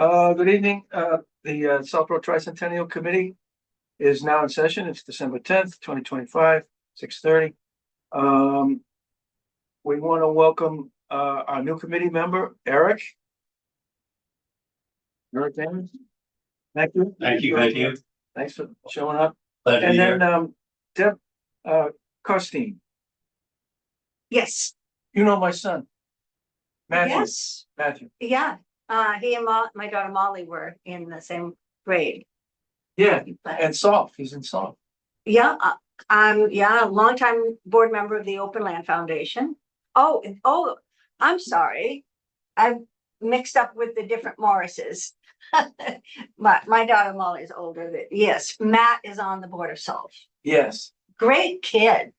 Good evening. The Southborough Tricentennial Committee is now in session. It's December 10th, 2025, 6:30. We want to welcome our new committee member, Eric. Eric Davis. Thank you. Thank you. Thanks for showing up. Glad to be And here. then Deb Carstein. Yes. You know my son, Matthew. Yes. Matthew. Yeah. He and my daughter Molly were in the same grade. Yeah, and Salt. He's in Salt. Yeah. A longtime board member of the Open Land Foundation. Oh, I'm sorry. I've mixed up with the different Morrises. My daughter Molly is older. Yes, Matt is on the board of Salt. Yes. Great kid.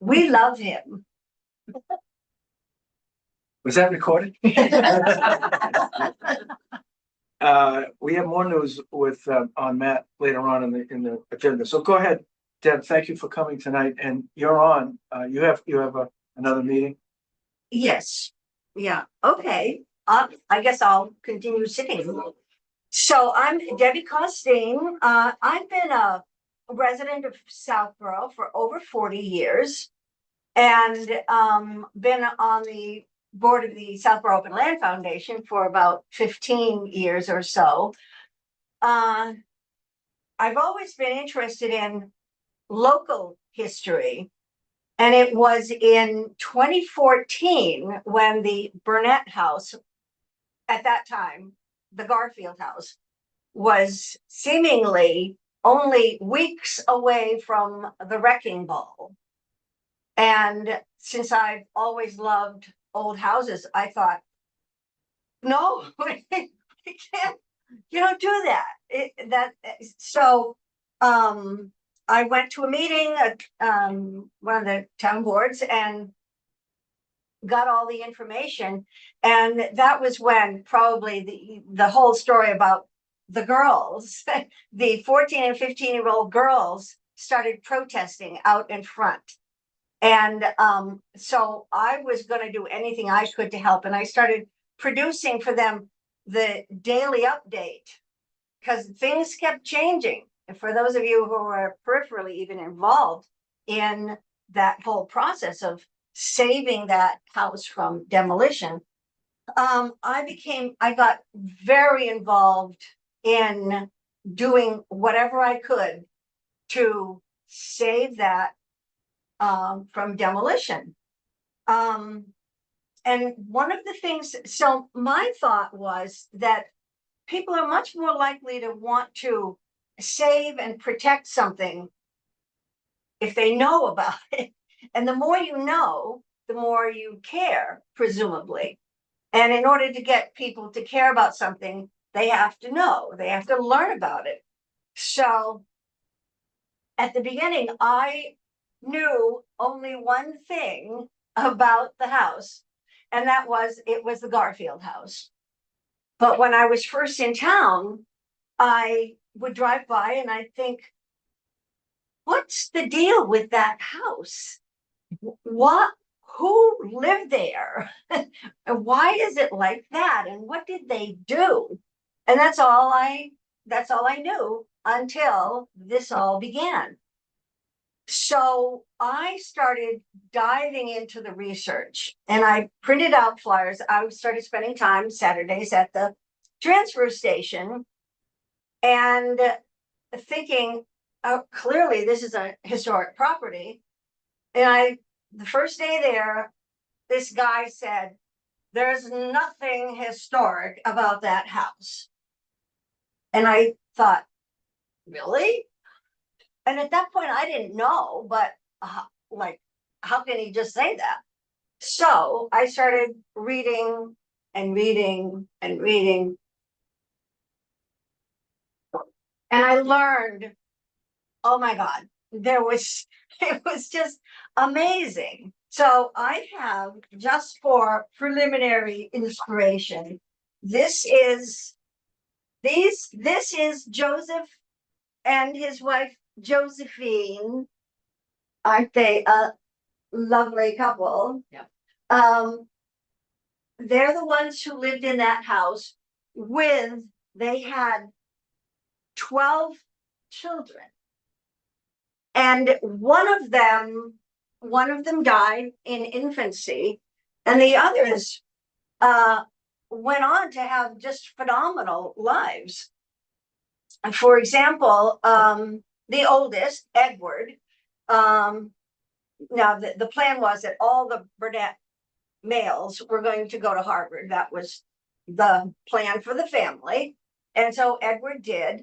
We love him. Was that recorded? We have more news with on Matt later on in the agenda. So go ahead, Deb. Thank you for coming tonight. And you're on. You have another meeting. Yes. Yeah. Okay. I guess I'll continue sitting. So I'm Debbie Costain. I've been a resident of Southborough for over 40 years and been on the board of the Southborough Open Land Foundation for about 15 years or so. I've always been interested in local history. And it was in 2014 when the Burnett House, at that time, the Garfield House, was seemingly only weeks away from the wrecking ball. And since I've always loved old houses, I thought, no, we can't, you don't do that. So I went to a meeting at one of the town boards and got all the information. And that was when probably the whole story about the girls, the 14 and 15-year-old girls started protesting out in front. And so I was going to do anything I could to help. And I started producing for them the daily update because things kept changing. And for those of you who are peripherally even involved in that whole process of saving that house from demolition, I got very involved in doing whatever I could to save that from demolition. And one of the things, so my thought was that people are much more likely to want to save and protect something if they know about it. And the more you know, the more you care, presumably. And in order to get people to care about something, they have to know, they have to learn about it. So at the beginning, I knew only one thing about the house, and that was it was the Garfield house. But when I was first in town, I would drive by and I'd think, what's the deal with that house? Who lived there? And why is it like that? And what did they do? And that's all I knew until this all began. So I started diving into the research and I printed out flyers. I started spending time Saturdays at the transfer station and thinking, oh, clearly this is a historic property. And the first day there, this guy said, there's nothing historic about that house. And I thought, really? And at that point, I didn't know, but how can he just say that? So I started reading and reading and reading. And I learned, oh my God, it was just amazing. So I have, just for preliminary inspiration, this is Joseph and his wife Josephine. Aren't they a lovely couple? Yeah. They're the ones who lived in that house with they had 12 children. And one of them died in infancy, and the others went on to have just phenomenal lives. For example, the oldest, Edward, now the plan was that all the Burnett males were going to go to Harvard. That was the plan for the family. And so Edward did.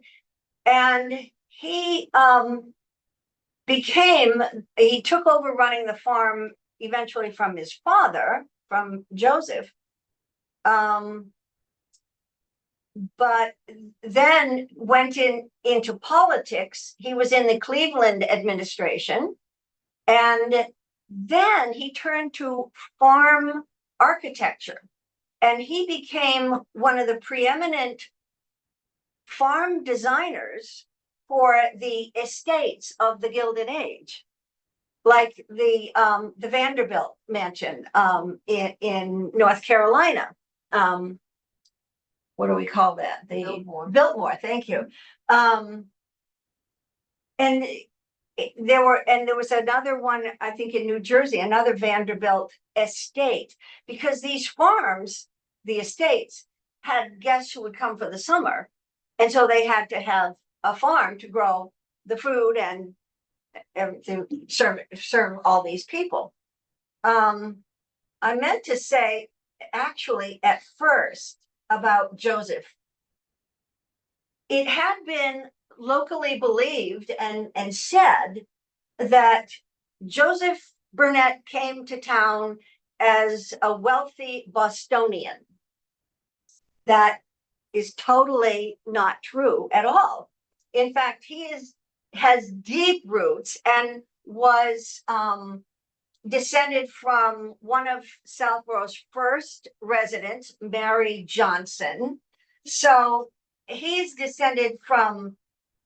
And he took over running the farm eventually from his father, from Joseph. But then went into politics. He was in the Cleveland administration. And then he turned to farm architecture. And he became one of the preeminent farm designers for the estates of the Gilded Age, like the Vanderbilt mansion in North Carolina. What do we call that? The Biltmore. Thank you. And there was another one, I think, in New Jersey, another Vanderbilt estate, because these farms, the estates, had guests who would come for the summer. And so they had to have a farm to grow the food and to serve all these people. I meant to say, actually, at first about Joseph, it had been locally believed and said that Joseph Burnett came to town as a wealthy Bostonian. That is totally not true at all. In fact, he has deep roots and was descended from one of Southborough's first residents, Mary Johnson. So he's descended from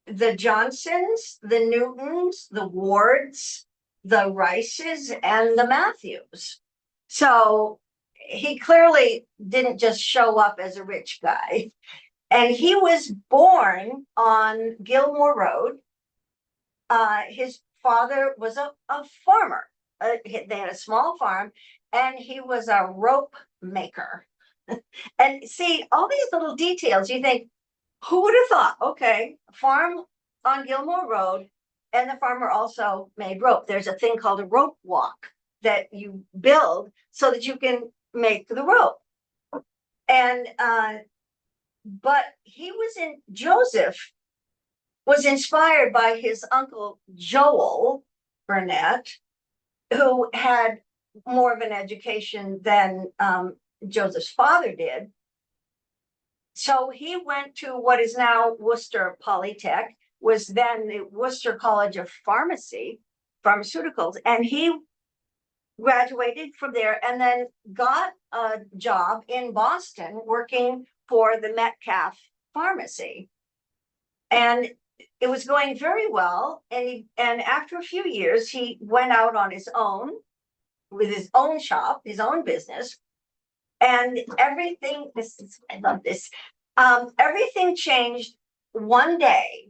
the Johnsons, the Newtons, the Wards, the Rices, and the Matthews. So he clearly didn't just show up as a rich guy. And he was born on Gilmore Road. His father was a farmer. They had a small farm, and he was a rope maker. And see, all these little details, you think, who would have thought? Okay, farm on Gilmore Road, and the farmer also made rope. There's a thing called a rope walk that you build so that you can make the rope. And but Joseph was inspired by his uncle Joel Burnett, who had more of an education than Joseph's father did. So he went to what is now Worcester Polytech, was then the Worcester College of Pharmaceuticals, and he graduated from there and then got a job in Boston working for the Metcalf Pharmacy. And it was going very well. And after a few years, he went out on his own with his own shop, his own business. And everything, I love this. Everything changed one day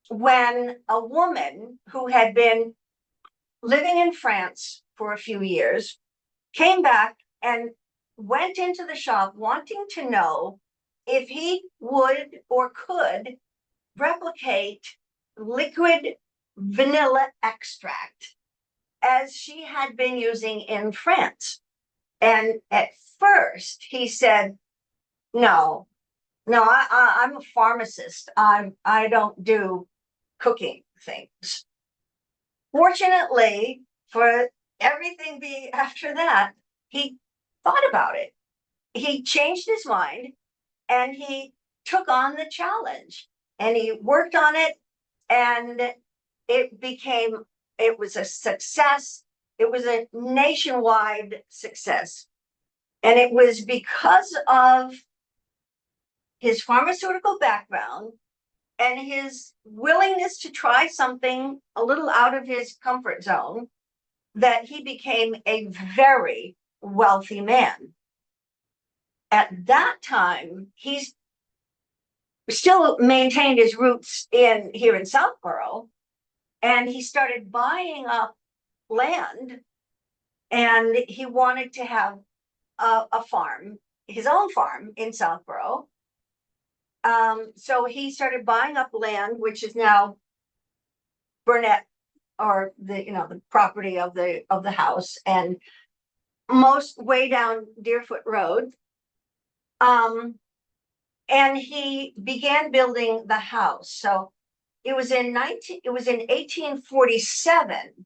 when a woman who had been living in France for a few years came back and went into the shop wanting to know if he would or could replicate liquid vanilla extract as she had been using in France. And at first he said, no, I'm a pharmacist. I don't do cooking things. Fortunately, for everything being after that, he thought about it. He changed his mind and he took on the challenge and he worked on it, and it was a success. It was a nationwide success. And it was because of his pharmaceutical background and his willingness to try something a little out of his comfort zone that he became a very wealthy man. At that time, he's still maintained his roots in here in Southborough, and he started buying up land, and he wanted to have a farm, his own farm in Southborough. So he started buying up land, which is now Burnett, or the property of the house, and most way down Deerfoot Road. And he began building the house. So it was in 1847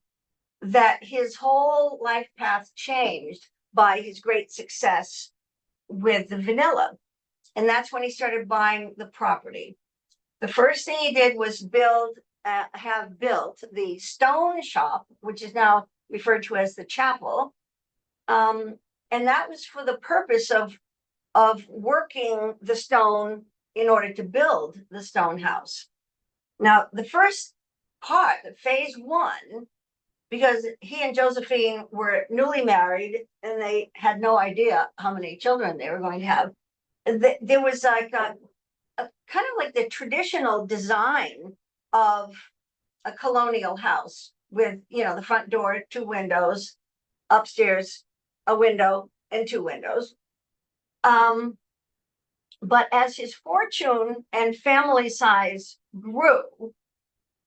that his whole life path changed by his great success with the vanilla. And that's when he started buying the property. The first thing he did was have built the stone shop, which is now referred to as the chapel. And that was for the purpose of working the stone in order to build the stone house. Now, the first part, phase one, because he and Josephine were newly married and they had no idea how many children they were going to have. There was like a kind of like the traditional design of a colonial house with, the front door, 2 windows, upstairs, a window and 2 windows. But as his fortune and family size grew,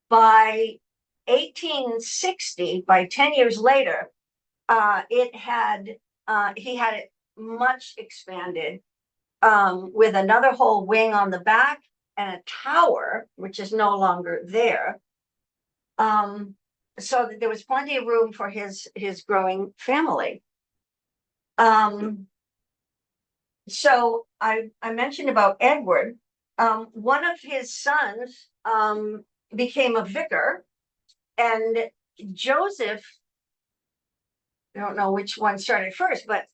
by 1860, by 10 years later, he had it much expanded, with another whole wing on the back and a tower, which is no longer there. So that there was plenty of room for his growing family. So I mentioned about Edward. One of his sons became a vicar, and Joseph, I don't know which one started first, but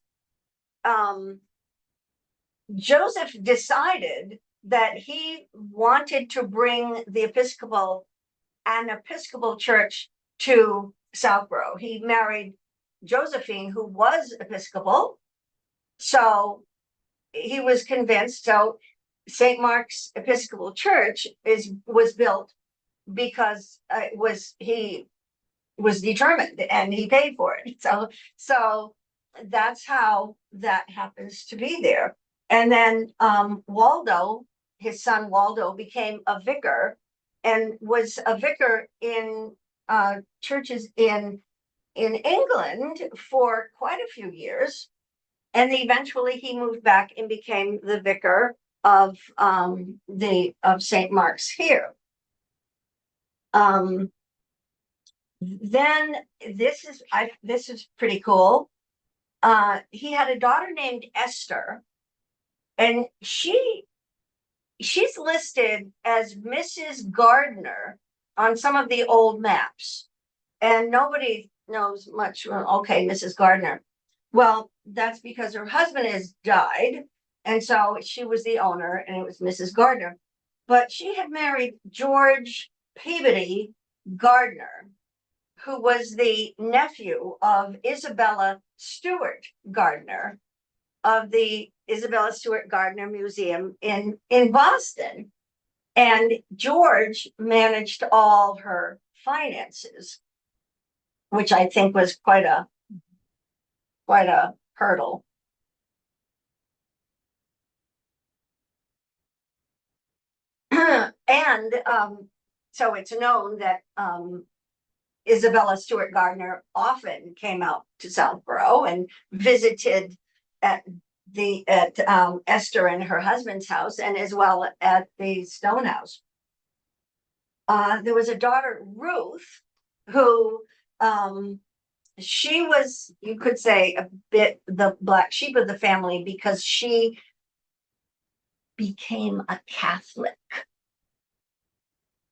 Joseph decided that he wanted to bring an Episcopal church to Southborough. He married Josephine, who was Episcopal. So he was convinced. So St. Mark's Episcopal Church was built because he was determined and he paid for it. So that's how that happens to be there. And then Waldo, his son Waldo, became a vicar and was a vicar in churches in England for quite a few years. And eventually he moved back and became the vicar of St. Mark's here. Then this is pretty cool. He had a daughter named Esther, and she's listed as Mrs. Gardner on some of the old maps, and nobody knows much. Okay, Mrs. Gardner. Well, that's because her husband has died, and so she was the owner, and it was Mrs. Gardner. But she had married George Peabody Gardner, who was the nephew of Isabella Stewart Gardner of the Isabella Stewart Gardner Museum in Boston. And George managed all her finances, which I think was quite a hurdle. And so it's known that Isabella Stewart Gardner often came out to Southborough and visited at Esther and her husband's house, and as well at the Stone House. There was a daughter, Ruth, who she was, you could say, a bit the black sheep of the family because she became a Catholic.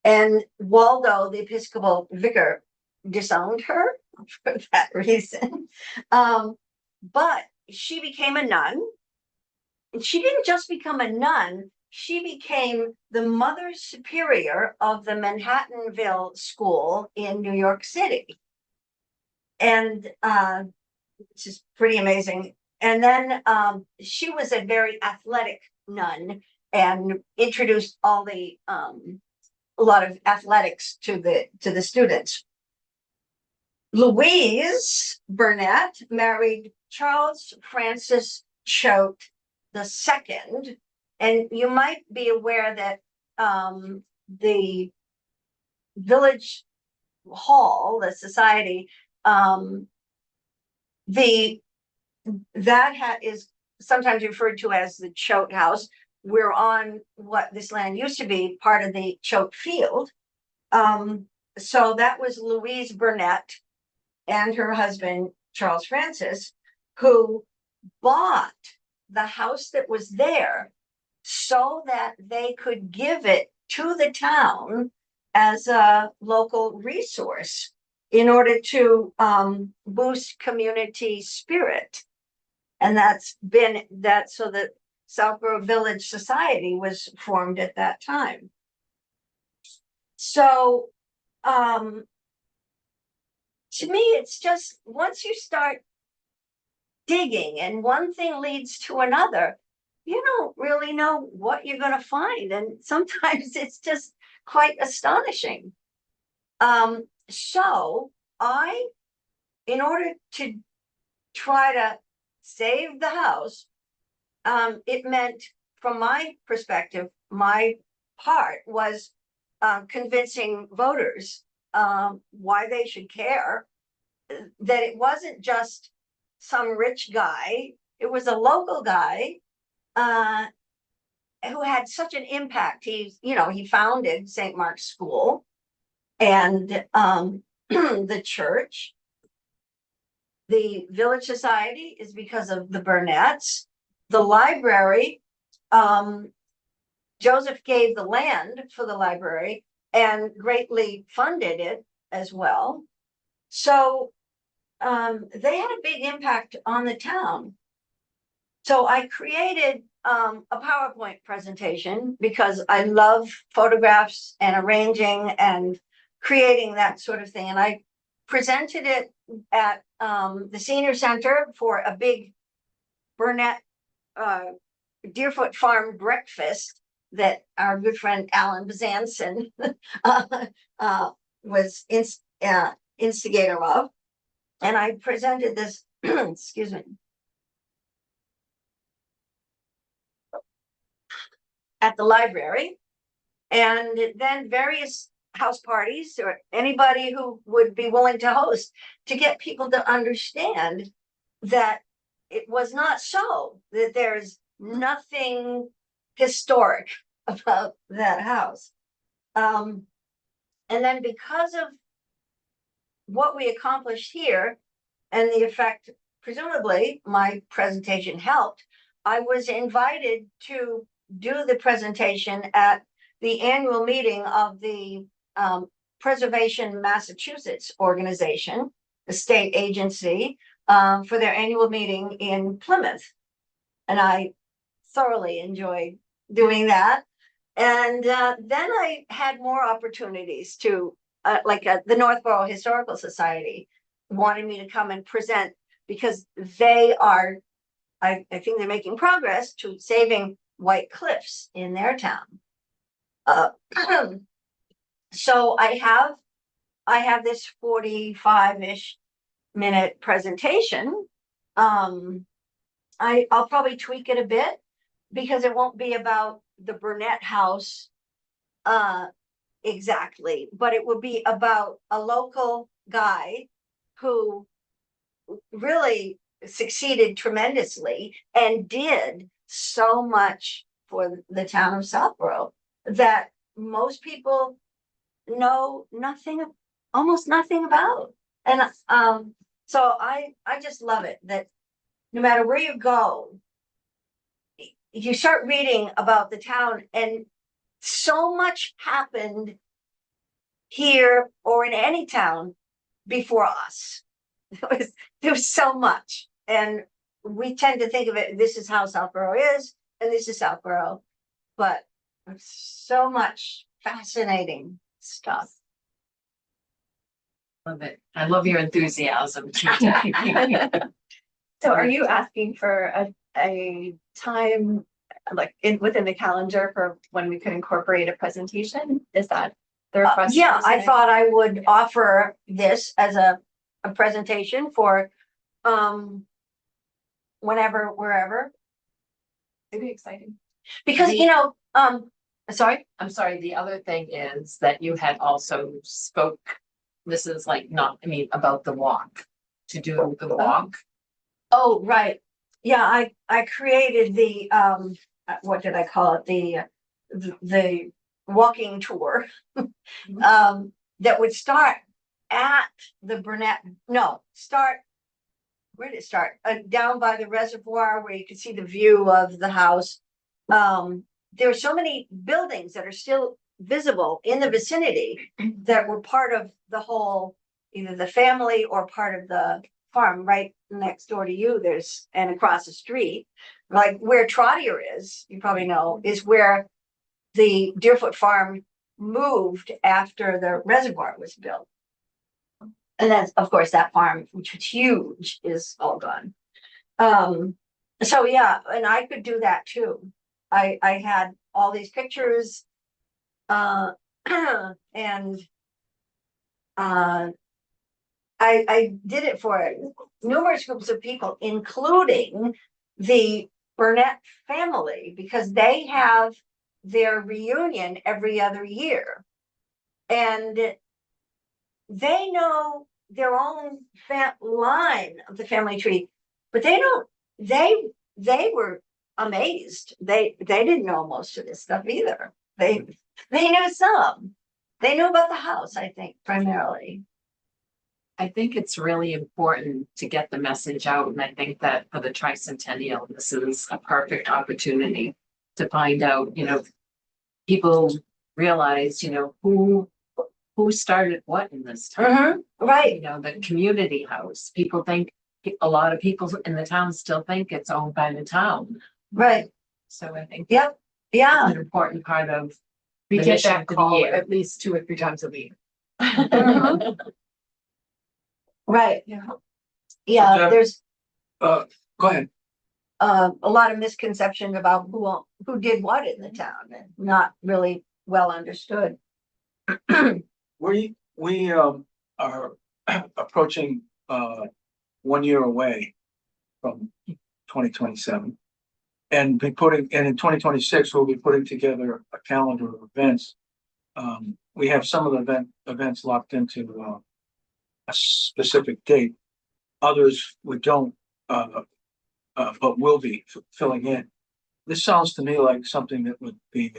And Waldo, the Episcopal vicar, disowned her for that reason. But she became a nun. And she didn't just become a nun, she became the Mother Superior of the Manhattanville School in New York City. And which is pretty amazing. And then she was a very athletic nun, and introduced all the a lot of athletics to the students. Louise Burnett married Charles Francis Choate II, and you might be aware that the village hall, the society, is sometimes referred to as the Choate House. We're on what this land used to be part of the Choate Field. So that was Louise Burnett and her husband, Charles Francis, who bought the house that was there so that they could give it to the town as a local resource in order to boost community spirit. And so the Southborough Village Society was formed at that time. So to me, it's just once you start digging and one thing leads to another, you don't really know what you're going to find. And sometimes it's just quite astonishing. So in order to try to save the house, it meant, from my perspective, my part was convincing voters why they should care, that it wasn't just some rich guy, it was a local guy who had such an impact. He founded St. Mark's School and the church. The Village Society is because of the Burnetts. The library, Joseph gave the land for the library and greatly funded it as well. So they had a big impact on the town. So I created a PowerPoint presentation because I love photographs and arranging and creating that sort of thing. And I presented it at the senior center for a big Burnett Deerfoot Farm breakfast that our good friend Alan Bazanson was instigator of. And I presented this, excuse me, at the library, and then various house parties or anybody who would be willing to host, to get people to understand that it was not so, that there's nothing historic about that house. And then because of what we accomplished here and the effect, presumably my presentation helped, I was invited to do the presentation at the annual meeting of the Preservation Massachusetts organization, the state agency, for their annual meeting in Plymouth. And I thoroughly enjoyed doing that. And then I had more opportunities to, the Northborough Historical Society wanted me to come and present because they are, I think they're making progress to saving White Cliffs in their town. So I have this 45-ish minute presentation. I'll probably tweak it a bit because it won't be about the Burnett house exactly, but it will be about a local guy who really succeeded tremendously and did so much for the town of Southborough that most people know almost nothing about. And so I just love it that no matter where you go, you start reading about the town, and so much happened here or in any town before us. There was so much, and we tend to think of it, this is how Southborough is, and this is Southborough, but so much fascinating stuff. Love it. I love your enthusiasm. So are you asking for a time like within the calendar for when we could incorporate a presentation? Is that the request? Yeah, I thought I would offer this as a presentation for, whenever, wherever, It'd be exciting. because, sorry, I'm sorry, the other thing is that you had also spoke, this is like not, I mean, about the walk, to do the walk. oh, right. Yeah, I created the, what did I call it? The walking tour. That would start at the Burnett, where did it start? Down by the reservoir where you can see the view of the house. There are so many buildings that are still visible in the vicinity that were part of the whole, either the family or part of the farm. Right next door to you, and across the street, like where Trottier is, you probably know, is where the Deerfoot farm moved after the reservoir was built. And that's, of course, that farm, which was huge, is all gone. So yeah, and I could do that too. I had all these pictures, and I did it for numerous groups of people, including the Burnett family, because they have their reunion every other year. And they know their own line of the family tree, but they don't, they were amazed. They didn't know most of this stuff either. They knew some. They knew about the house, I think, primarily. I think it's really important to get the message out, and I think that for the Tricentennial, this is a perfect opportunity to find out, people realize, who started what in this town. Right. The community house. People think, a lot of people in the town still think it's owned by the town. Right. So I think Yep. Yeah. it's an important part of We the get mission that for the call year. at least 2 or 3 times a week. Right. Yeah. Yeah. Jeff, There's Go ahead. a lot of misconception about who did what in the town, and not really well understood. We are approaching 1 year away from 2027. And in 2026, we'll be putting together a calendar of events. We have some of the events locked into a specific date. Others we don't, but will be filling in. This sounds to me like something that would be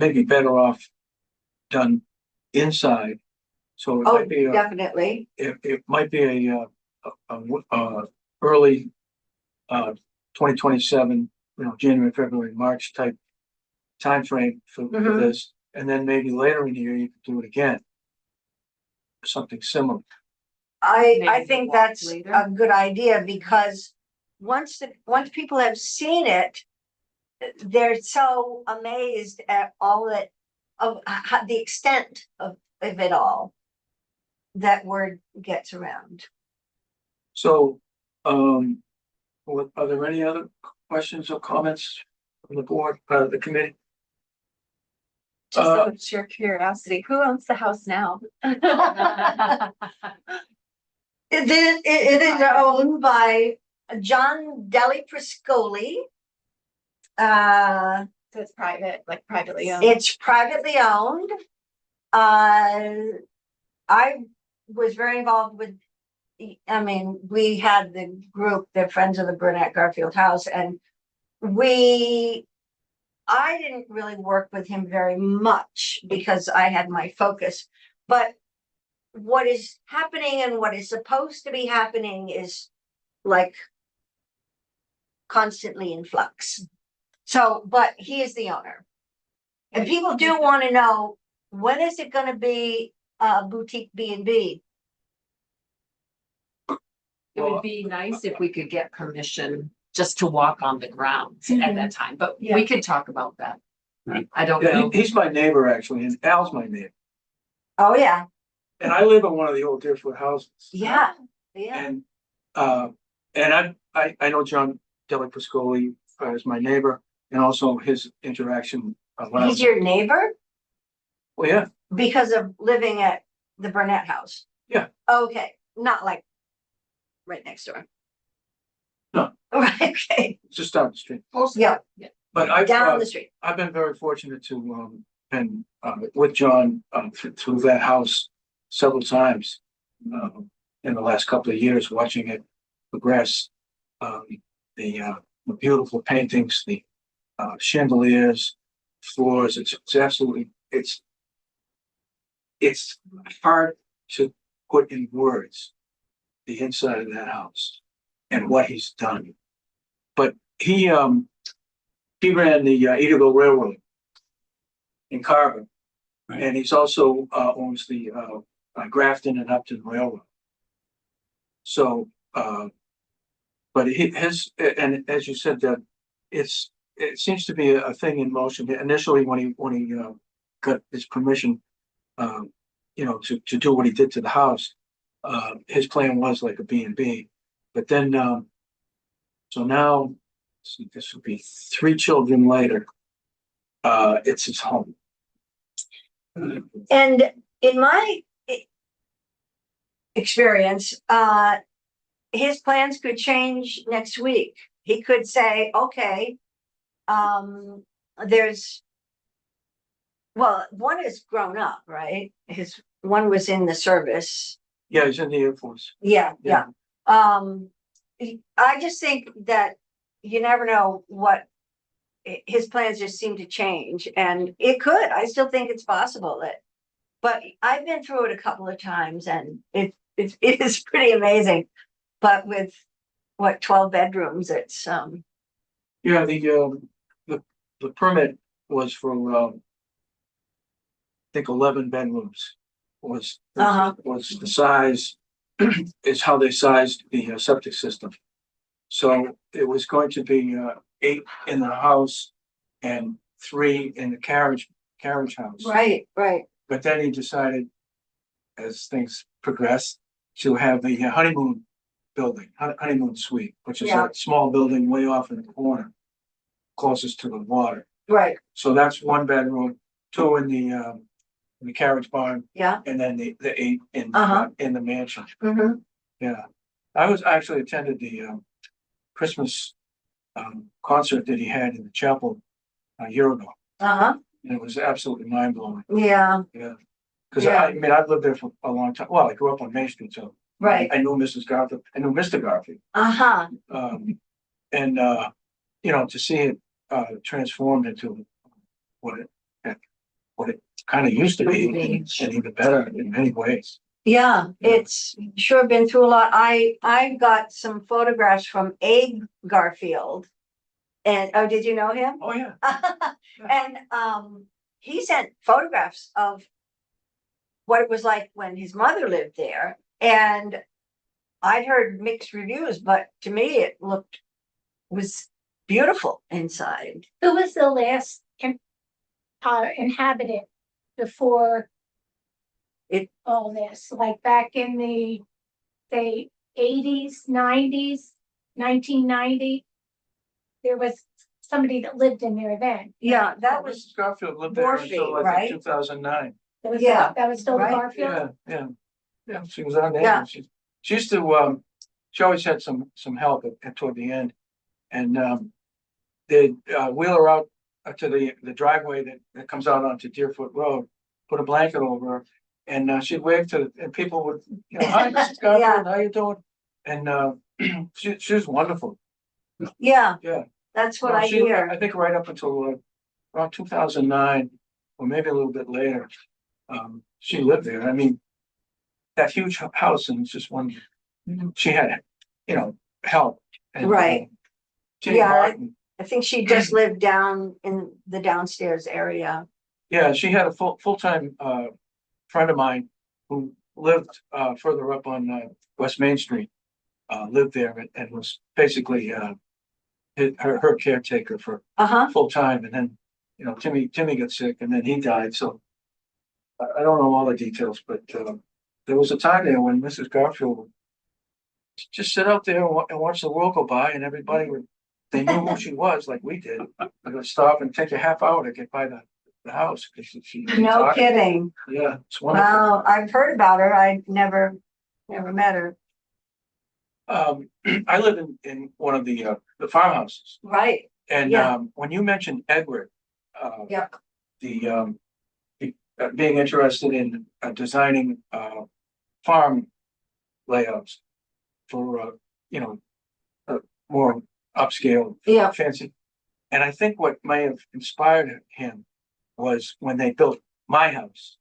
maybe better off done inside. So it Oh, might be definitely. it might be a early 2027, January, February, March type timeframe for this, and then maybe later in the year you could do it again, something similar. I think that's later. a good idea, because once people have seen it, they're so amazed at all that of the extent of it all, that word gets around. So, are there any other questions or comments from the board, the committee? Just out of sheer curiosity, who owns the house now? It is owned by John Deli Priscoli. So it's private, like privately owned. It's privately owned. I was very involved with, we had the group, the Friends of the Burnett Garfield House, and I didn't really work with him very much because I had my focus, but what is happening and what is supposed to be happening is like constantly in flux. So, but he is the owner. And people do want to know, when is it going to be a boutique B&B? It would be nice if we could get permission just to walk on the grounds at that time, but we could talk about that. I don't Yeah, know. he's my neighbor actually, and Al's my neighbor, Oh, yeah. and I live in one of the old Deerfoot houses. Yeah. Yeah. And And I know John Dellapascoli as my neighbor, and also his interaction. He's your neighbor Well, yeah, because of living at the Burnett house? Yeah. Okay, not like right next door. No. Right, okay, it's just down the street. yeah, But I've, down the street. I've been very fortunate to, been, with John, through that house several times. In the last couple of years, watching it progress. Um, the beautiful paintings, the, chandeliers, floors, it's absolutely, it's hard to put in words the inside of that house and what he's done. But he ran the Edaville Railroad in Carver. Right. And he's also owns the Grafton and Upton Railroad. So, but he has, and as you said, that it seems to be a thing in motion. Initially, when he got his permission, to do what he did to the house, his plan was like a B&B. But then, so now, let's see, this will be 3 children later. It's his home. And in my experience, his plans could change next week. He could say, okay, well, one is grown up, right? One was in the service. Yeah, he's in the Air Force. Yeah, Yeah. yeah. I just think that you never know what his plans just seem to change, and I still think it's possible but I've been through it a couple of times, and it is pretty amazing. But with 12 bedrooms, it's Yeah, the permit was for I think 11 bedrooms was the size is how they sized the septic system. So it was going to be 8 in the house and 3 in the carriage house. right. But then he decided, as things progressed, to have the honeymoon building, honeymoon suite, which is Yeah. a small building way off in the corner, closest to the water. Right. So that's 1 bedroom, 2 in the carriage barn, Yeah. and then the 8 in the mansion. Mm-hmm. Yeah, I was actually attended the Christmas concert that he had in the chapel a year ago, Uh-huh. and it was absolutely mind blowing. Yeah. Yeah, because Yeah. I mean I've lived there for a long time. Well, I grew up on Main Street, so Right. I knew Mrs. Garfield. I knew Mr. Garfield. Uh-huh. And to see it transformed into what it kind of used to be, and even better in many ways. Yeah, it's sure been through a lot. I got some photographs from Abe Garfield. And did you know him? Oh yeah. And he sent photographs of what it was like when his mother lived there. And I'd heard mixed reviews, but to me it was beautiful inside. Who was the last inhabitant before all this? Like back in the, say, 80s, 90s, 1990? There was somebody that lived in there then. Yeah, that was Mrs. Garfield lived there until Morphe, I right? think 2009. That was still Right. Garfield? Yeah, she was on there. Yeah. She used to, she always had some help toward the end. And they'd wheel her out to the driveway that comes out onto Deerfoot Road, put a blanket over her, and she'd wave and people would, hi, Mrs. Garfield, Yeah. how you doing? And she was wonderful. Yeah. Yeah. That's what No, I hear. I think right up until around 2009, or maybe a little bit later, she lived there. I mean, that huge house, and it's just one. She had, help. And, Right. Jimmy Yeah, Martin. I think she just lived down in the downstairs area. Yeah, she had a full-time friend of mine who lived further up on West Main Street. Lived there and was basically her caretaker for Uh-huh. full time. And then, Timmy got sick and then he died. So I don't know all the details, but there was a time there when Mrs. Garfield just sit out there and watch the world go by, and everybody would, they knew who she was, like we did. They would stop and take a half hour to get by the house. 'Cause she No kidding. Yeah, it's wonderful. Wow, I've heard about her. I never met her. I live in one of the farmhouses, Right, and Yeah. when you mentioned Edward, yeah, being interested in designing farm layouts for more upscale, yeah, fancy. And I think what may have inspired him was when they built my house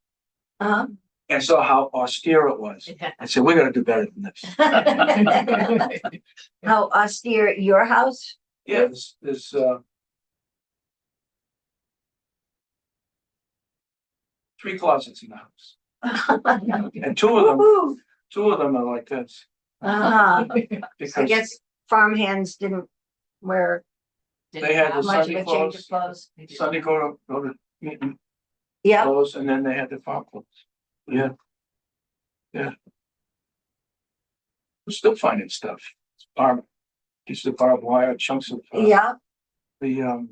uh-huh. and saw how austere it was. I said, we got to do better than this. How austere your house? Yeah, there's 3 closets in the house, and Woo-hoo. two of them are like this. Uh-huh. I Because guess farm hands didn't wear they had the much of Sunday a change of clothes, clothes. Sunday go to meeting Yeah, clothes, and then they had the farm clothes. Yeah. Yeah. We're still finding stuff. Pieces of barbed wire, chunks of yeah, the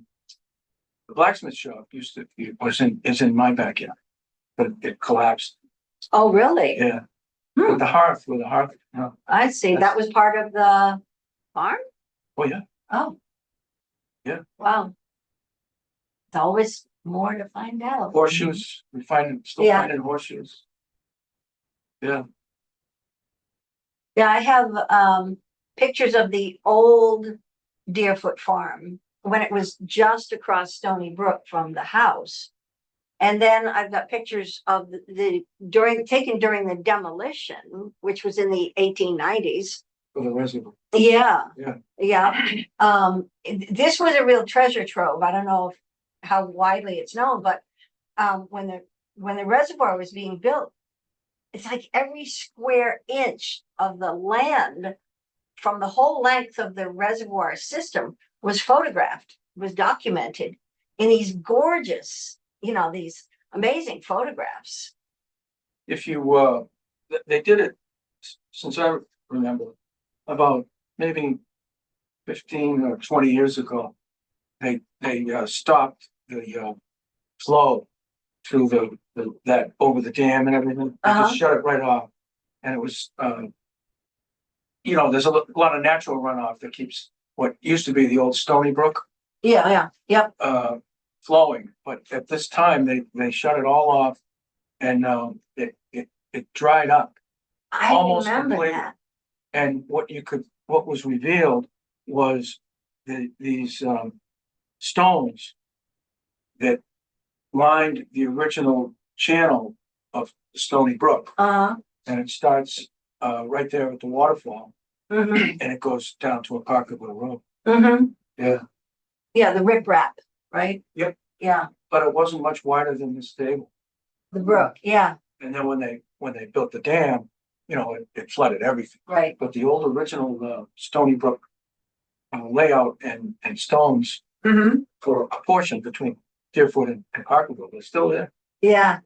blacksmith shop is in my backyard, but it collapsed. oh, really? Yeah. Hmm. With the hearth. No. I see, that was part of the farm? Oh, yeah. Oh. Yeah. Wow. It's always more to find out. Horseshoes. Still Yeah. finding horseshoes. Yeah. Yeah, I have pictures of the old Deerfoot farm when it was just across Stony Brook from the house. And then I've got pictures of taken during the demolition, which was in the 1890s. For the reservoir. Yeah. Yeah. Yeah. This was a real treasure trove. I don't know how widely it's known, but when the reservoir was being built, it's like every square inch of the land from the whole length of the reservoir system was photographed, was documented in these gorgeous, these amazing photographs. If you they did it since I remember about maybe 15 or 20 years ago. They stopped the flow through that over the dam and everything. They Uh-huh. just shut it right off, and it was there's a lot of natural runoff that keeps what used to be the old Stony Brook Yeah, yep. flowing. But at this time, they shut it all off, and it dried up. I Almost remember complete. that. And what was revealed was these stones that lined the original channel of Stony Brook, Uh-huh. and it starts right there at the waterfall, Mm-hmm. and it goes down to a Parkerville Road. Mm-hmm. Yeah, Yeah, the riprap, right? Yep. Yeah, but it wasn't much wider than this table. the brook, yeah, And then when they built the dam, it flooded everything. right. But the old original Stony Brook layout and stones Mm-hmm. for a portion between Deerfoot and Parkerville, they're still there. Yeah.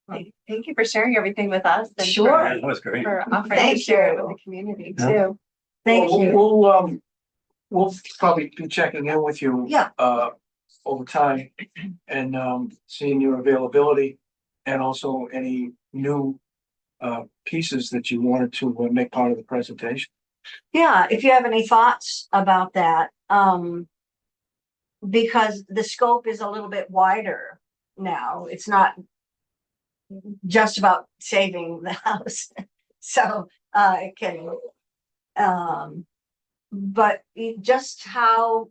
Thank you for sharing everything with us. And Sure. That was great. For offering Thank to share it you. with the community Yeah. too. Thank Well, you. We'll probably be checking in with you. Yeah. Over time and seeing your availability and also any new pieces that you wanted to make part of the presentation. Yeah, if you have any thoughts about that, because the scope is a little bit wider now. It's not just about saving the house. So it can, but just the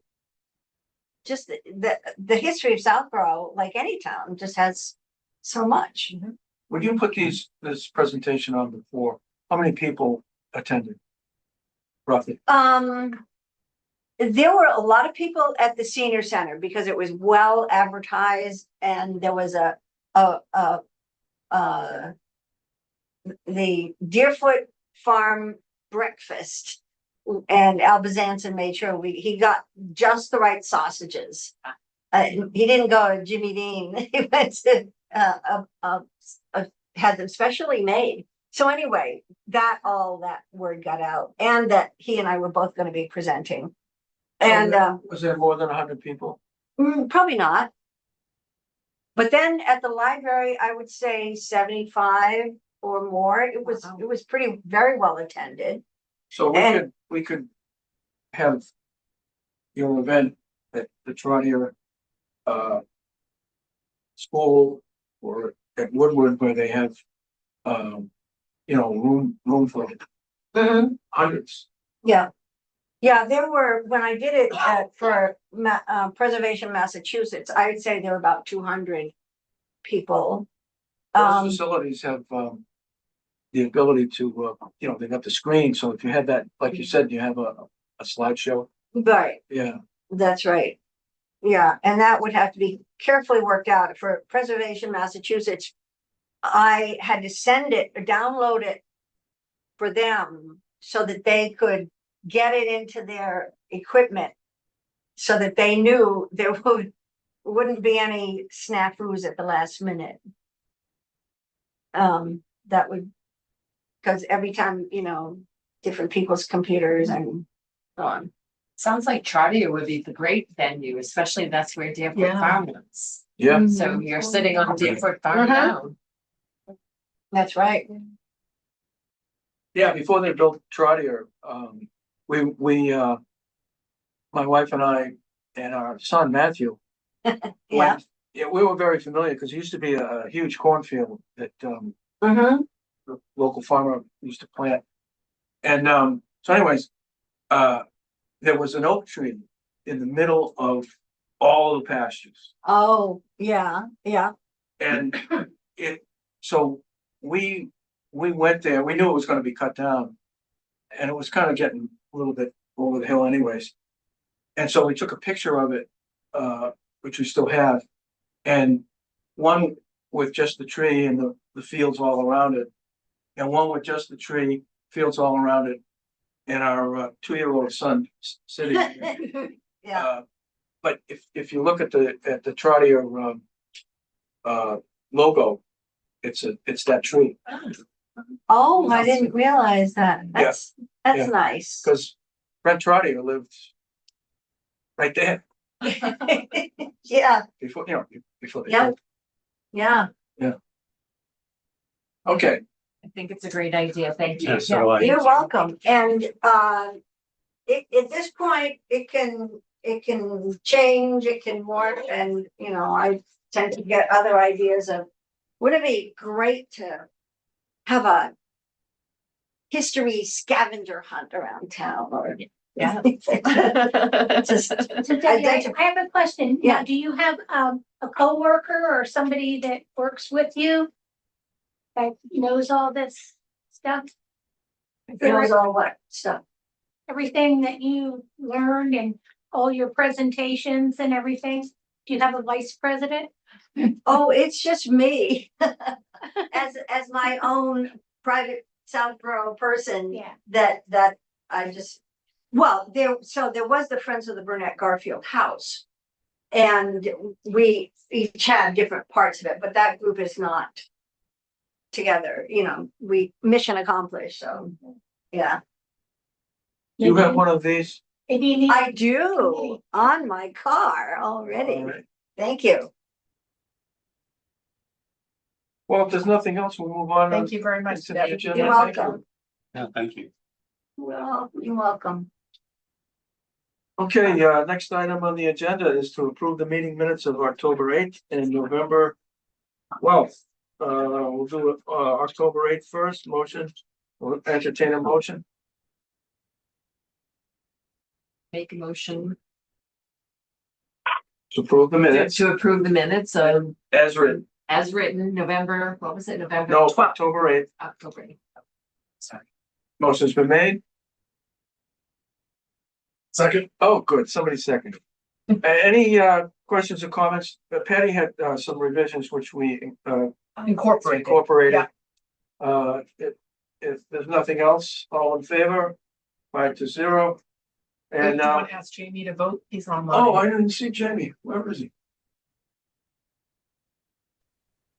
history of Southborough, like any town, just has so much. When you put this presentation on before, how many people attended? Roughly. There were a lot of people at the senior center because it was well advertised, and there was the Deerfoot Farm breakfast, and Al Bazanson made sure he got just the right sausages. He didn't go to Jimmy Dean. He went to had them specially made. So anyway, that word got out, and that he and I were both going to be presenting. And Was there more than 100 people? probably not. But then at the library, I would say 75 or more. It was Wow. it was pretty very well attended. So And- we could have your event at the Tricentennial school or at Woodward where they have room for hundreds. Yeah. Yeah, there were, when I did it for Preservation Massachusetts, I would say there were about 200 people. Those facilities have the ability to they got the screen, so if you had that, like you said, you have a slideshow. Right, Yeah. that's right. Yeah, and that would have to be carefully worked out. For Preservation Massachusetts, I had to send it or download it for them so that they could get it into their equipment so that they knew there wouldn't be any snafus at the last minute. That would, because every time, different people's computers and so on. Sounds like Trotter would be the great venue, especially that's where Deerfoot Yeah. Farm is. Yeah. So you're sitting on Deerfoot Farm Mhm. now. That's right. Yeah, before they built Trotter, we my wife and I and our son Matthew Yeah. went. Yeah, we were very familiar because it used to be a huge cornfield that Mm-hmm. the local farmer used to plant. And so anyways, there was an oak tree in the middle of all the pastures. Oh, yeah, yeah. And so we went there, we knew it was gonna be cut down. And it was kind of getting a little bit over the hill anyways. And so we took a picture of it, which we still have. And one with just the tree and the fields all around it. And one with just the tree, fields all around it. And our 2-year-old son sitting there. Yeah. But if you look at the Trotter logo, it's that tree. Oh, I didn't realize that. That's Yeah. nice. Because Brent Trotter lived right there Yeah, before they Yeah. built. yeah. Okay, I think it's a great idea. Thank you. Yeah, so do I. You're welcome. And at this point, it can change, it can morph, and I tend to get other ideas of, wouldn't it be great to have a history scavenger hunt around town or Yeah. just So Debbie, I have a question. Yeah. Now, do you have a coworker or somebody that works with you that knows all this stuff? knows all what stuff. Everything that you learned and all your presentations and everything? Do you have a vice president? Oh, it's just me as my own private Southborough person. Yeah. That I just, well, there was the Friends of the Burnett Garfield House. And we each had different parts of it, but that group is not together, we mission accomplished, so, yeah. you have one of these? Maybe you need. I do, on my car already. All right. Thank you. Well, if there's nothing else, we'll move on. Thank you very much. to the agenda. You're Thank you. welcome. Yeah, thank you. Well, you're welcome. Okay, next item on the agenda is to approve the meeting minutes of October 8th and November 12th. We'll do October 8th first, motion, we'll entertain a motion. Make a motion To approve the minutes to approve the minutes of, as written. as written, November, what was it, November? No, 12th, October 8th. October 8th. Sorry. Motion's been made. Second. Oh, good, somebody seconded. Any questions or comments? Patty had some revisions which we incorporated. If there's nothing else, all in favor, 5-0. And now, Ask Jamie to vote, he's online. oh, I didn't see Jamie. Where is he?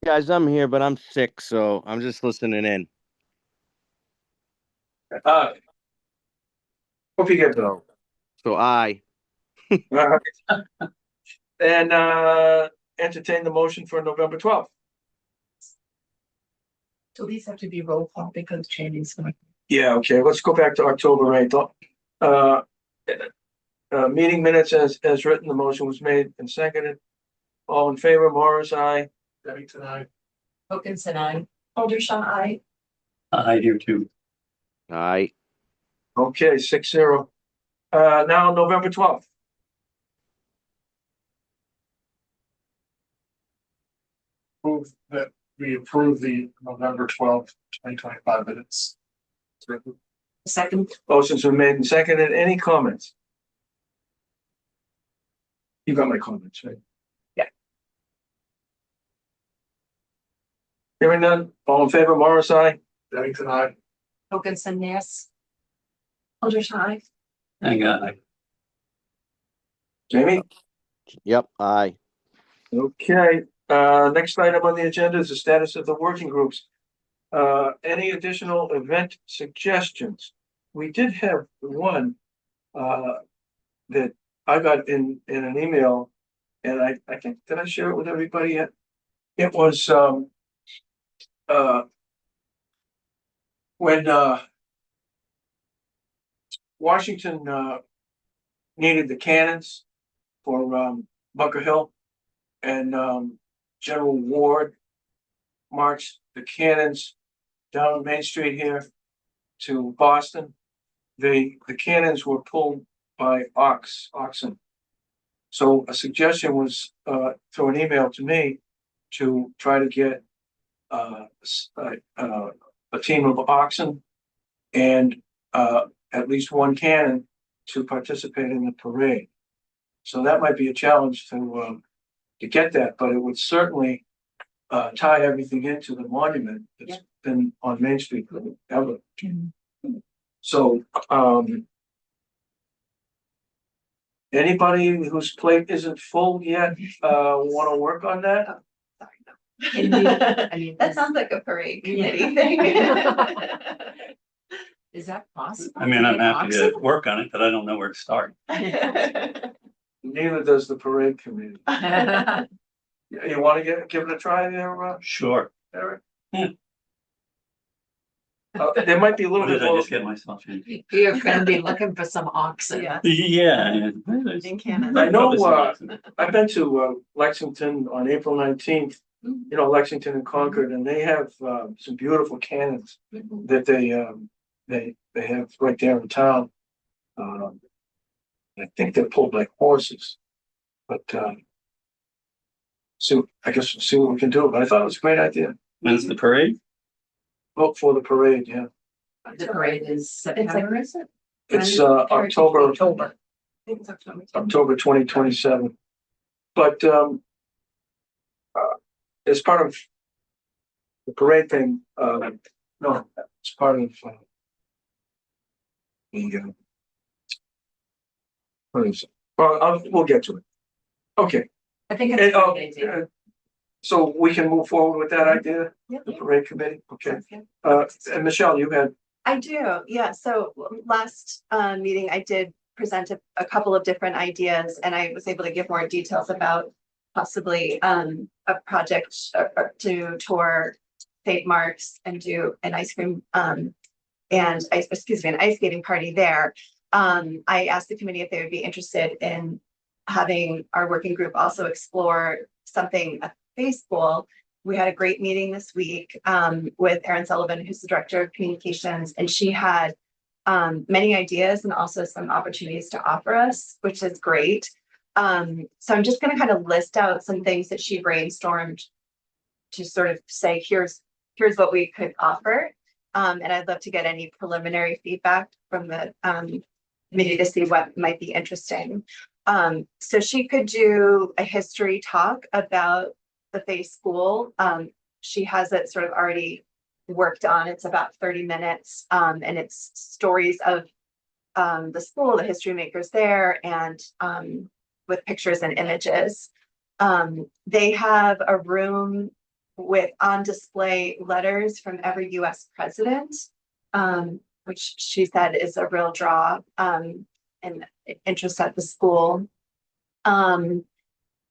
Guys, I'm here, but I'm sick, so I'm just listening in. Hope you get better. So I, And entertain the motion for November 12th. So these have to be roll call because Jamie's going. Yeah, okay, let's go back to October 8th. Meeting minutes as written, the motion was made and seconded. All in favor, Morris, aye. Bennington, aye. Wilkinson, I. Aldershot, I. I do too. I, Okay, 6-0. Now November 12th. Move that we approve the November 2025 minutes. Second. Motion's been made and seconded. Any comments? You got my comments, right? Yeah. Hearing none, all in favor, Morris, aye. Bennington, aye. Wilkinson, yes. Aldershot, I. Hang on. Jamie? yep, I. Okay, next item on the agenda is the status of the working groups. Any additional event suggestions? We did have one, that I got in an email, and I think, did I share it with everybody yet? It was, when, Washington, needed the cannons for, Bunker Hill, and, General Ward marched the cannons down Main Street here to Boston. The cannons were pulled by oxen. So a suggestion was, through an email to me, to try to get a team of oxen and at least one cannon to participate in the parade. So that might be a challenge to get that, but it would certainly tie everything into the monument that's been on Main Street forever. So, anybody whose plate isn't full yet, want to work on that? I mean, That sounds like a parade Yeah. committee thing. is that possible? I mean, I'm happy to work on it, but I don't know where to start. Neither does the parade committee. You want to give it a try there, Sure. Eric? Yeah. There might be a little What bit did I more. just get myself into? You're gonna be looking for some oxen. Yeah. Yeah. In Canada. I know, Probably I've been to Lexington on April 19th, you know, Lexington and Concord, and they have some beautiful cannons that they have right there in town. I think they're pulled like horses, but so I guess we'll see what we can do. But I thought it was a great idea. When's the parade? Vote for the parade, yeah. The parade is September, is it? It's October October. I think it's October. October 2027. But as part of the parade thing, no, it's part of the what is it? Well, we'll get to it. Okay. I think it's And, a great idea. so we can move forward with that idea, Yep. the parade committee, okay? Sounds good. And Michelle, you had, I do, yeah. So last meeting, I did present a couple of different ideas and I was able to give more details about possibly a project to tour St. Mark's and do an ice cream an ice skating party there. I asked the committee if they would be interested in having our working group also explore something at Face School. We had a great meeting this week with Erin Sullivan, who's the director of communications, and she had many ideas and also some opportunities to offer us, which is great. So I'm just going to kind of list out some things that she brainstormed to sort of say, here's what we could offer. And I'd love to get any preliminary feedback from the committee to see what might be interesting. So she could do a history talk about the Face School. She has it sort of already worked on. It's about 30 minutes and it's stories of the school, the history makers there, and with pictures and images. They have a room with on display letters from every US president, which she said is a real draw, and interest at the school.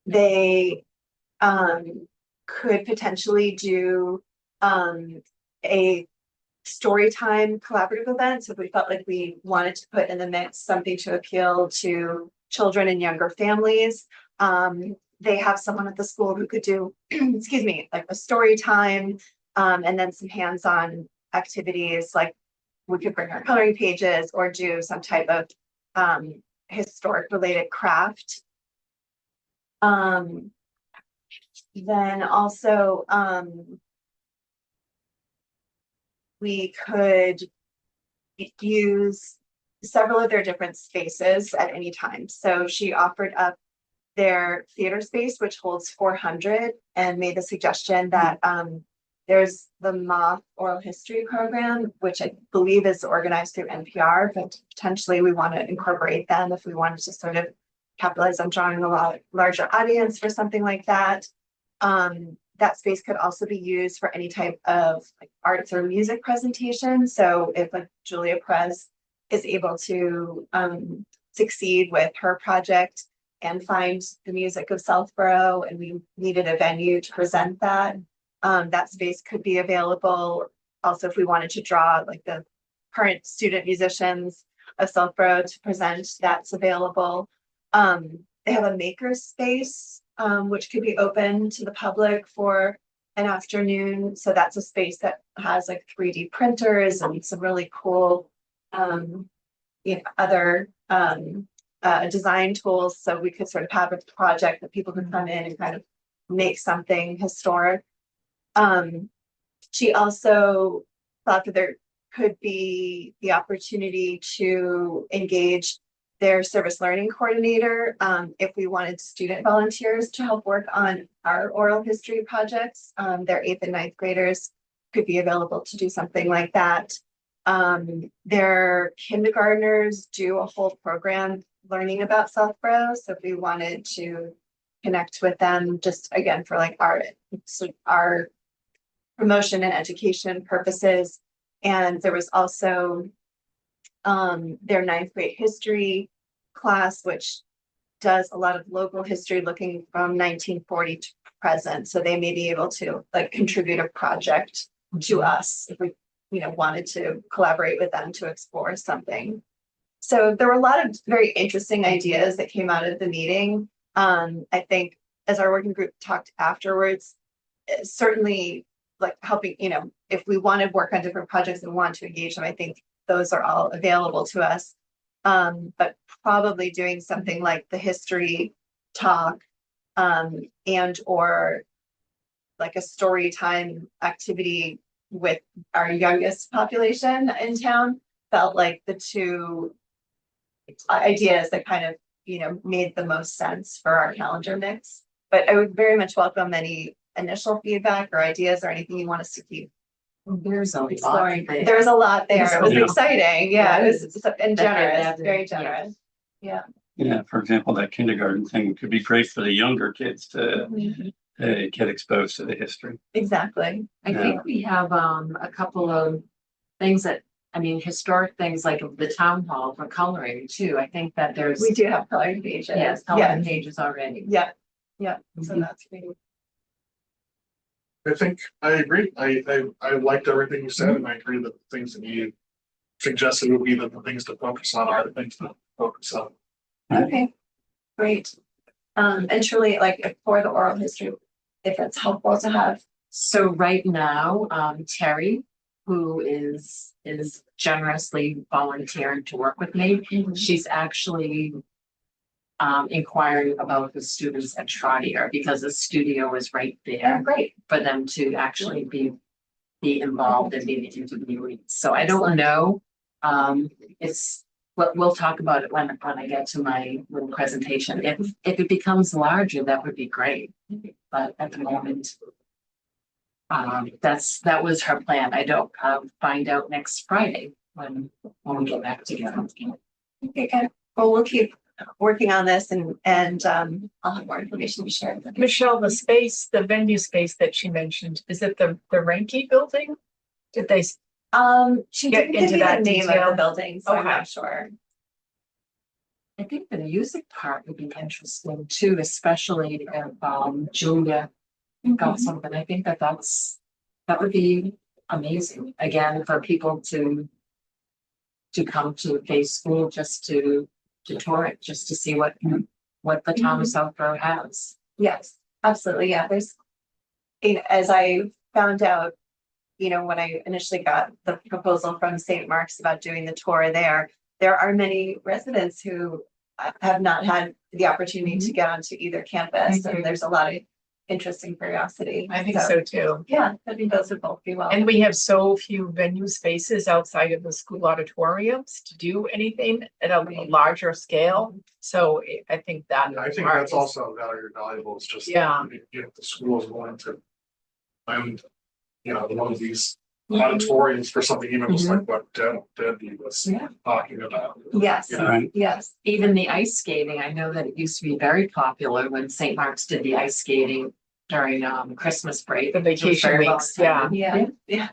They could potentially do a story time collaborative event. So if we felt like we wanted to put in the mix something to appeal to children and younger families, they have someone at the school who could do, excuse me, like a story time, and then some hands-on activities, like we could bring our coloring pages or do some type of historic related craft. Then also, we could use several of their different spaces at any time. So she offered up their theater space, which holds 400, and made the suggestion that there's the Moth Oral History Program, which I believe is organized through NPR, but potentially we want to incorporate them if we wanted to sort of capitalize on drawing a larger audience for something like that. That space could also be used for any type of like arts or music presentation. So if like Julia Perez is able to succeed with her project and find the music of Southborough, and we needed a venue to present that, that space could be available. Also, if we wanted to draw like the current student musicians of Southborough to present, that's available. They have a maker space, which could be open to the public for an afternoon. So that's a space that has like 3D printers and some really cool other design tools. So we could sort of have a project that people could come in and kind of make something historic. She also thought that there could be the opportunity to engage their service learning coordinator if we wanted student volunteers to help work on our oral history projects. Their 8th and 9th graders could be available to do something like that. Their kindergartners do a whole program learning about Southborough. So if we wanted to connect with them, just again for like our promotion and education purposes. And there was also their 9th grade history class, which does a lot of local history looking from 1940 to present. So they may be able to like contribute a project to us if we wanted to collaborate with them to explore something. So there were a lot of very interesting ideas that came out of the meeting. I think as our working group talked afterwards, certainly like helping, if we want to work on different projects and want to engage them, I think those are all available to us. But probably doing something like the history talk and or like a story time activity with our youngest population in town felt like the two ideas that kind of made the most sense for our calendar mix. But I would very much welcome any initial feedback or ideas or anything you want us to keep There's a lot exploring. there. There was a lot there. It was Yeah. exciting. Yeah, it was and That they generous, added, very yeah. generous. Yeah. Yeah, for example, that kindergarten thing could be great for the younger kids to get exposed to the history. Exactly. I think we have a couple of things that, historic things like the town hall for coloring too. I think that there's, We do have coloring pages. yes, coloring pages already. Yeah. Yeah. So Mhm. that's great. I think I agree. I liked everything you said, and I agree that the things that you suggested would be the things to focus on are the things to focus on. Okay, great. And truly, like for the oral history, if it's helpful to have. So right now, Terry, who is generously volunteering to work with me, she's actually inquiring about the students at Trotter because the studio is right there Great. for them to actually be involved and be interviewing. So I don't know. It's we'll talk about it when I get to my little presentation. If it becomes larger, that would be great. But at the moment, that was her plan. I don't find out next Friday when we get back together. Okay, good. Well, we'll keep working on this and I'll have more information to share. Michelle, the venue space that she mentioned, is it the Ranky building? Did they, She Get didn't give into me the that name of detail? the building, so I'm Okay. not sure. I think the music part would be interesting too, especially if Julia got something. I think that would be amazing, again, for people to come to Bay School just to tour it, just to see what the town of Southborough has. Yes, absolutely. Yeah, there's, as I found out, when I initially got the proposal from St. Mark's about doing the tour there are many residents who have not had the opportunity to get onto either campus, and there's a lot of interest and curiosity. I think so too. Yeah, I think those would both be well. And we have so few venue spaces outside of the school auditoriums to do anything at a larger scale. So I think that. I think part that's is- also very valuable. It's just. Yeah. If the school is willing to. And, one of these auditoriums for something even just like what Debbie was Yeah. talking about. Yes, Yeah. Right. yes. Even the ice skating, I know that it used to be very popular when St. Mark's did the ice skating during Christmas break. The It was vacation very well weeks, yeah. attended. Yeah.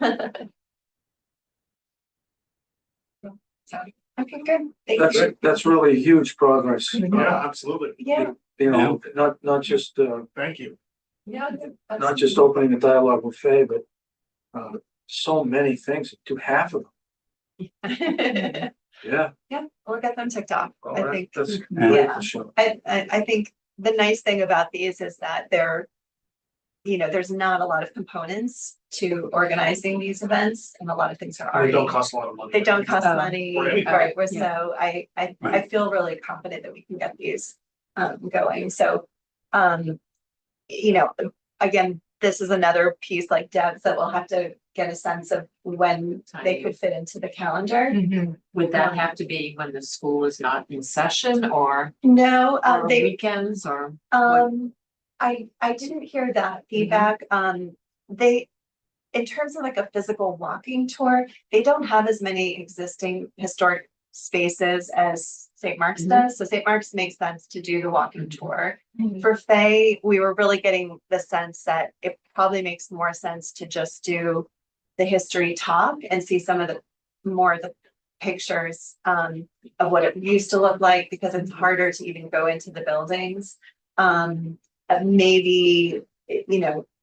So, okay, good. Thank you. That's really huge progress. Yeah, absolutely. Yeah. Not just, Thank you. Yeah. not just opening a dialogue with Faye, but so many things, do half of them. Yeah. Yeah, we'll get them ticked off. Well, I think, That's Yeah. great for sure. I think the nice thing about these is that there's not a lot of components to organizing these events, and a lot of things are They already. don't cost a lot of money. They don't cost money, Right. right, Yeah. so I Right. feel really confident that we can get these going, so. Again, this is another piece like Deb's that we'll have to get a sense of when they could fit into the calendar. Mhm. Would that have to be when the school is not in session or No, on they, weekends or? I didn't hear that feedback, they. In terms of like a physical walking tour, they don't have as many existing historic spaces as St. Mark's does, so St. Mark's makes sense to do the walking tour. For Faye, we were really getting the sense that it probably makes more sense to just do the history talk and see some of the more of the pictures of what it used to look like, because it's harder to even go into the buildings. Maybe,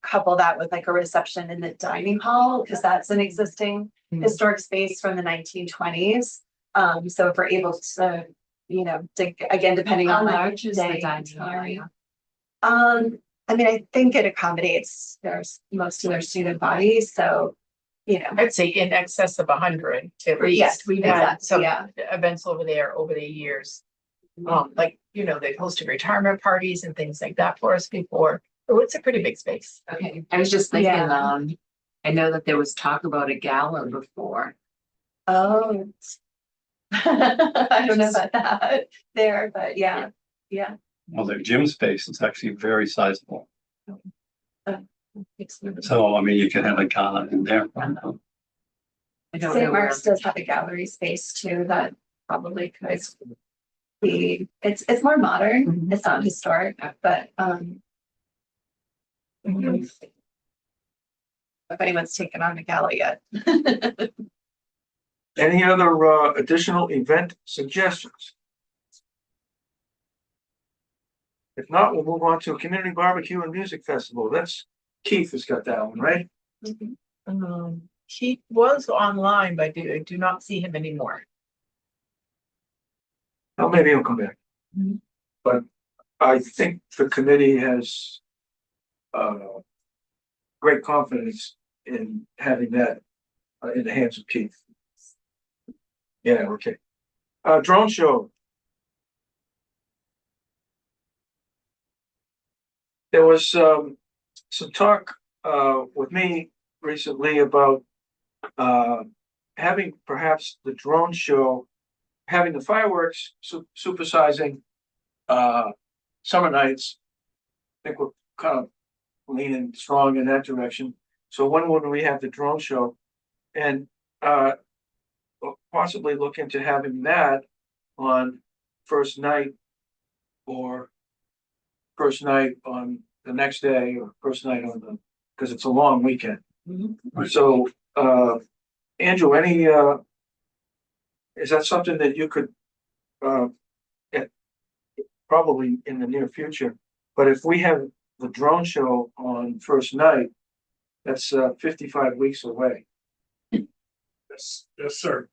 couple that with like a reception in the dining hall, because that's an existing historic space from the 1920s. So if we're able to, again, depending How on like large is the day, dining time. area? I think it accommodates most of their student bodies, so, I'd say in excess of 100 at least. yes, We've had exactly, some yeah. events over there over the years. Like, they've hosted retirement parties and things like that for us before. So it's a pretty big space. Okay, I was just thinking, Yeah. I know that there was talk about a gala before. Oh. I don't know about that there, but yeah. Well, their gym space is actually very sizable. So, I mean, you could have a gala in there. I don't know St. where. Mark's does have a gallery space too, that probably could be, it's more modern, it's not historic, but, if anyone's taken on a gala yet. Any other additional event suggestions? If not, we'll move on to a community barbecue and music festival. That's Keith has got that one, right? He was online, but I do not see him anymore. Oh, maybe he'll come back. Mhm. But I think the committee has great confidence in having that in the hands of Keith. Yeah, okay. Drone show. There was some talk with me recently about having perhaps the drone show, having the fireworks supersizing summer nights. I think we're kind of leaning strong in that direction. So when would we have the drone show? And possibly look into having that on first night or first night on the next day, or first night on the, because it's a long weekend. Right. So, Andrew, is that something that you could, uh, eh, probably in the near future, but if we have the drone show on first night, that's 55 weeks away. Yes, yes, sir.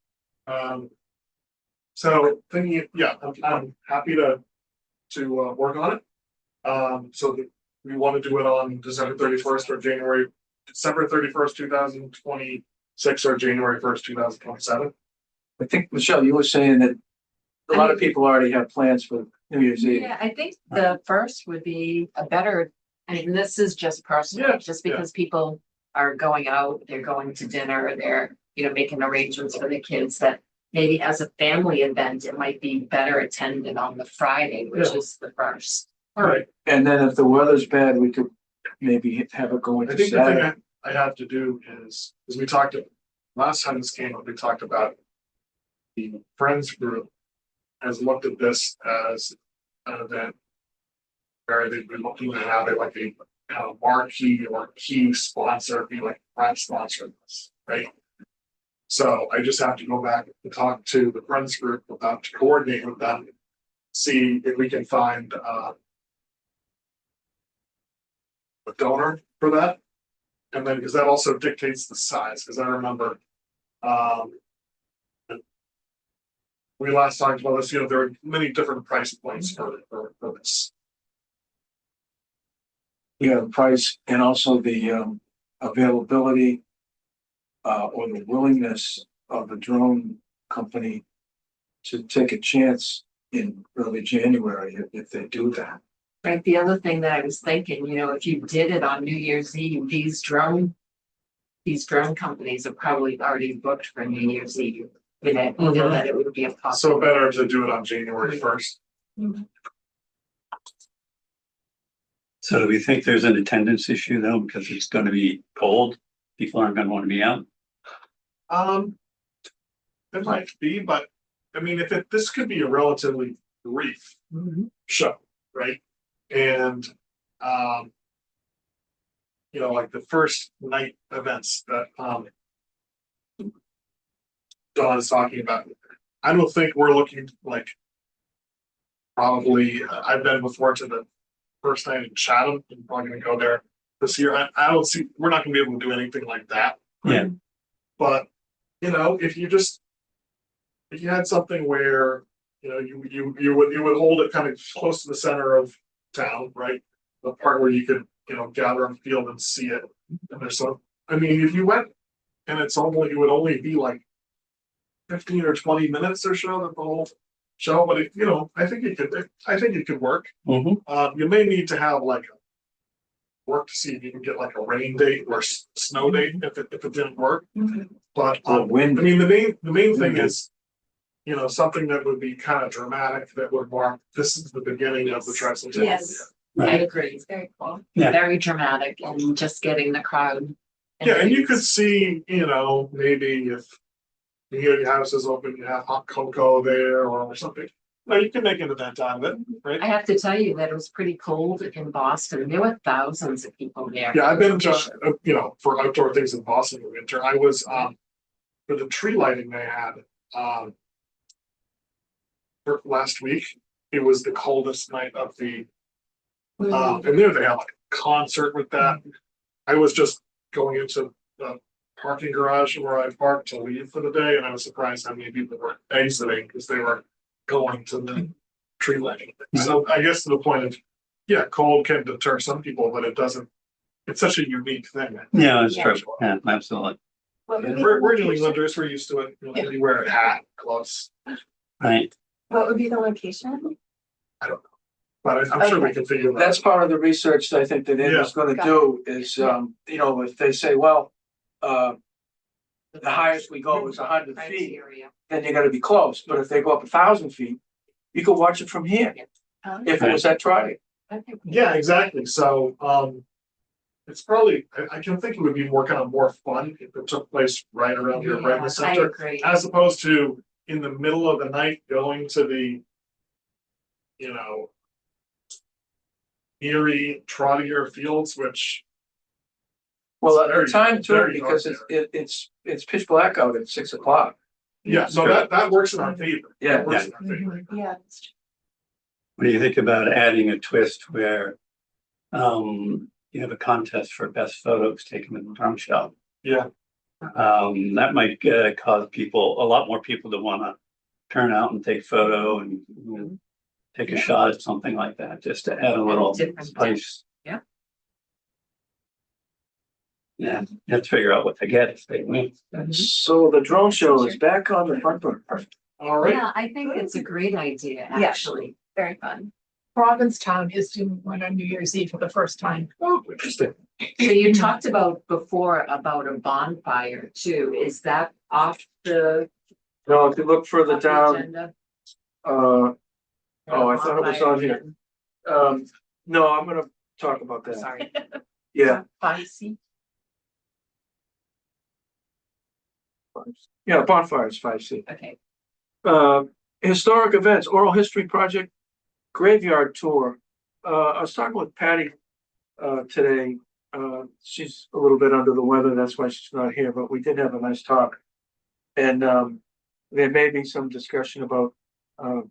So thinking, yeah, I'm happy to work on it. So we want to do it on December 31st or December 31st, 2026 or January 1st, 2027. I think, Michelle, you were saying that a lot of people already have plans for New Year's Eve. Yeah, I think the first would be a better, I mean, this is just personal, Yeah, just yeah. because people are going out, they're going to dinner, they're, making arrangements for the kids, that maybe as a family event, it might be better attended on the Friday, which Yeah. is the first. Right. And then if the weather's bad, we could maybe have it going I to think the thing Saturday. I have to do is we talked, last time this came up, we talked about the Friends group has looked at this as an event where they've been looking at how they like a marquee or key sponsor, be like Friends sponsor this, right? So I just have to go back and talk to the Friends group about to coordinate with them, see if we can find a donor for that. And then, because that also dictates the size, because I remember, we last talked about this, there are many different price points for this. Yeah, the price and also the availability or the willingness of the drone company to take a chance in early January if they do that. Right, the other thing that I was thinking, if you did it on New Year's Eve, these drone companies are probably already booked for New Year's Eve. That it would be a So possible. better to do it on January 1st. So do we think there's an attendance issue though, because it's gonna be cold? People aren't gonna want to be out. It might be, but I mean, this could be a relatively brief show, right? And like the first night events that Dawn is talking about, I don't think we're looking like probably I've been before to the first night in Chatham. I'm probably gonna go there this year. I don't see we're not gonna be able to do anything like that. Yeah. But if you had something where you would hold it kind of close to the center of town, right? The part where you could gather on the field and see it. And there's I mean, if you went and it would only be like 15 or 20 minutes or so the whole show, but I think it could work. You may need to have like work to see if you can get like a rain date or snow date if it didn't work. But I mean, the main thing is something that would be kind of dramatic that would mark this is the beginning of the Tricentennial. Yes, I agree. It's very cool. Yeah. Very dramatic and just getting the crowd. Yeah, and you could see, maybe if your house is open, you have hot cocoa there or something. No, you can make an event out of it, right? I have to tell you that it was pretty cold in Boston. There were thousands of people there. Yeah, I've been to, for outdoor things in Boston in winter. I was for the tree lighting they had for last week. It was the coldest night of the and there they had like a concert with that. I was just going into the parking garage where I parked to leave for the day, and I was surprised how many people were exiting because they were going to the tree lighting. So I guess to the point of, yeah, cold can deter some people, but it doesn't. It's such a unique thing. Yeah, that's true. Yeah, absolutely. What would be We're the New location? Englanders. We're used to it. You wear a hat, gloves. Right. What would be the location? I don't know, but I'm sure we can figure that. That's part of the research that I think that Andrew's gonna Got do is, if they say, well, the highest we go is 100 feet, Criteria. then you're gonna be close. But if they go up 1,000 feet, you can watch it from here. If it was at Trident. Yeah, exactly. So, it's probably, I can think it would be more fun if it took place right around here, right in the I center, agree. as opposed to in the middle of the night going to the, Erie, Trotter Fields, which, Well, at Very- the time too, very because dark it's pitch black out at 6 o'clock. yeah, so that works in our favor. Yeah. That works in our favor. Yeah. What do you think about adding a twist where you have a contest for best photos taken in the drum shop? Yeah, That might cause a lot more people to wanna turn out and take photo and take a shot at something like that, just to add a little Different. spice. Yeah. Yeah, you have to figure out what to get if they win. So the drone show is back on the front burner. all right. Yeah, I think it's a great idea, Yeah. actually. Very fun. Provincetown is doing one on New Year's Eve for the first time. Oh, interesting. So you talked about before about a bonfire too. Is that off the No, if you look further off the down, agenda? oh, I thought it was on here. Bonfire, No, I'm gonna talk about that. Sorry. Yeah, Spicy. yeah, bonfires, 5C. Okay. Historic events, oral history project, graveyard tour. I was talking with Patty today. She's a little bit under the weather, that's why she's not here, but we did have a nice talk. And there may be some discussion about a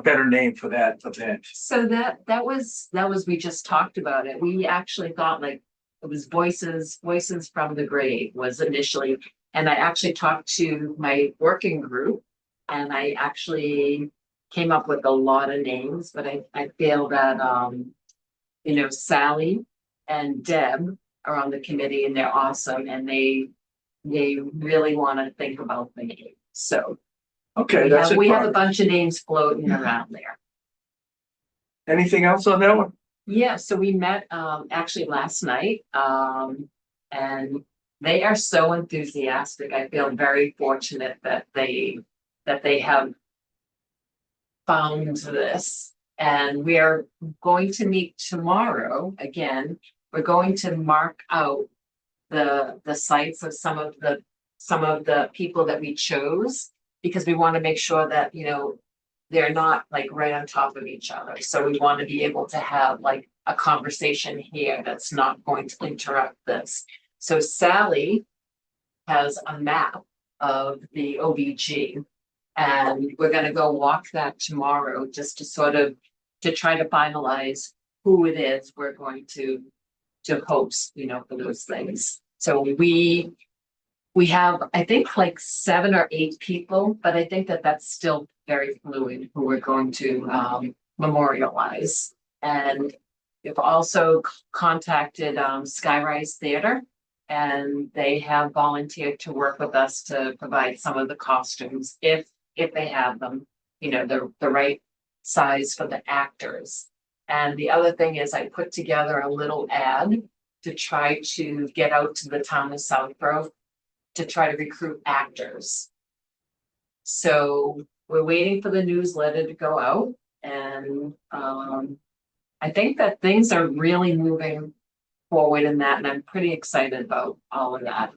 better name for that event. So that was, we just talked about it. We actually thought like it was Voices from the Grave was initially, and I actually talked to my working group and I actually came up with a lot of names, but I feel that, Sally and Deb are on the committee and they're awesome and they really want to think about the name. So Okay, that's it. we have a bunch of names floating around there. Anything else on that one? Yeah, so we met actually last night, and they are so enthusiastic. I feel very fortunate that they have found this. And we are going to meet tomorrow again. We're going to mark out the sites of some of the people that we chose, because we want to make sure that, they're not like right on top of each other. So we want to be able to have like a conversation here that's not going to interrupt this. So Sally has a map of the OBG and we're going to go walk that tomorrow just to try to finalize who it is we're going to host, for those things. So we have, I think, like 7 or 8 people, but I think that that's still very fluid who we're going to memorialize. And we've also contacted Skyrise Theater, and they have volunteered to work with us to provide some of the costumes if they have them, the right size for the actors. And the other thing is I put together a little ad to try to get out to the town of Southborough to try to recruit actors. So we're waiting for the newsletter to go out, and I think that things are really moving forward in that, and I'm pretty excited about all of that.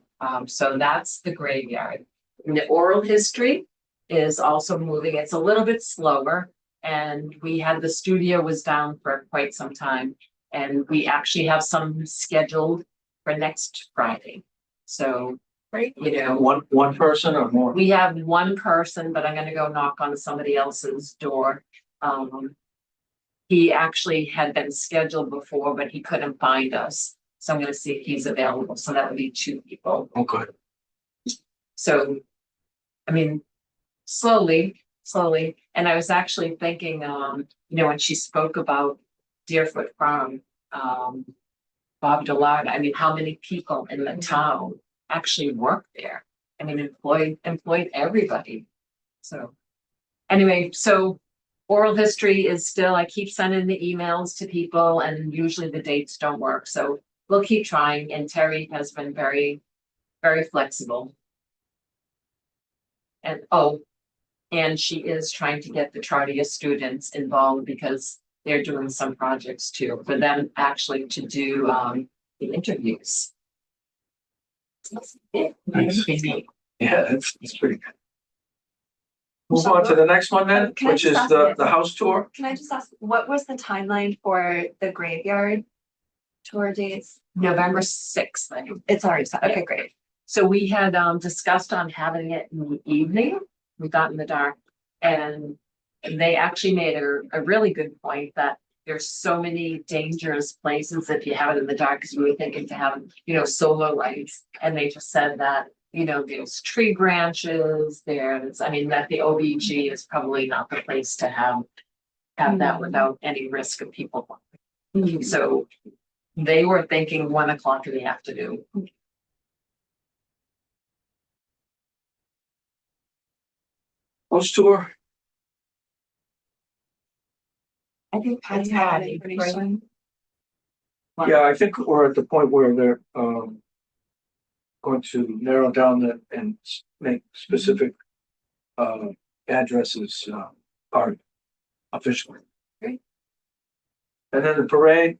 So that's the graveyard. And the oral history is also moving. It's a little bit slower, and the studio was down for quite some time, and we actually have some scheduled for next Friday. So Right. One person or more? we have one person, but I'm gonna go knock on somebody else's door. He actually had been scheduled before, but he couldn't find us. So I'm gonna see if he's available. So that would be 2 people. Okay. So, I mean, slowly. And I was actually thinking, when she spoke about Deerfoot Farm, Bob Dillard, I mean, how many people in the town actually work there? I mean, employed everybody. So anyway, so oral history is still, I keep sending the emails to people and usually the dates don't work. So we'll keep trying. And Terry has been very, very flexible. And she is trying to get the Trotter students involved because they're doing some projects too, for them actually to do the interviews. Nice. Yeah, that's pretty good. Move on to the next one then, Can I which just is ask the, you- the house tour. Can I just ask, what was the timeline for the graveyard tour dates? November sixth, I think. It's already set. Okay, great. So we had discussed on having it in the evening. We thought in the dark. And they actually made a really good point that there's so many dangerous places if you have it in the dark, because we were thinking to have, solar lights. And they just said that, there's tree branches, there's, I mean, that the OBG is probably not the place to have that without any risk of people. So they were thinking 1 o'clock in the afternoon. House tour. I think Patty It's had that Patty, information. Yeah, I think we're at the point where they're, going to narrow down that and make specific, addresses, are officially. Great. And then the parade,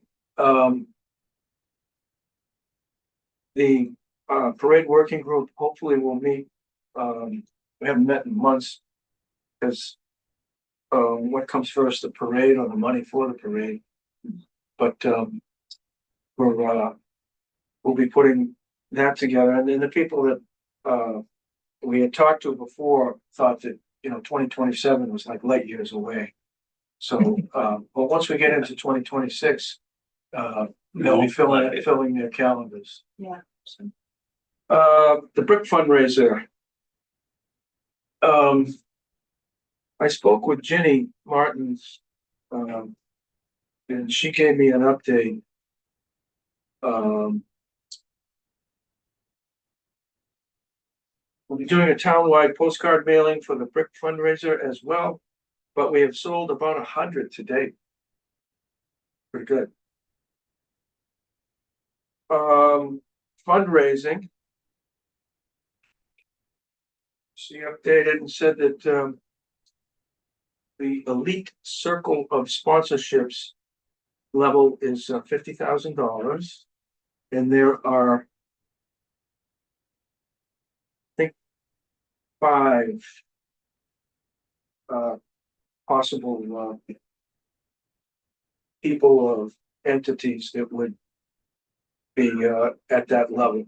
the, parade working group hopefully will meet, we haven't met in months. Because, what comes first, the parade or the money for the parade? But, we'll be putting that together, and then the people that, we had talked to before thought that, 2027 was like light years away. So, but once we get into 2026, they'll be filling their calendars. Yeah. So, the brick fundraiser. I spoke with Jenny Martins, and she gave me an update. We'll be doing a townwide postcard mailing for the brick fundraiser as well, but we have sold about 100 to date. Pretty good. Fundraising. She updated and said that, the elite circle of sponsorships level is $50,000, and there are, I think, 5 possible people of entities that would be at that level.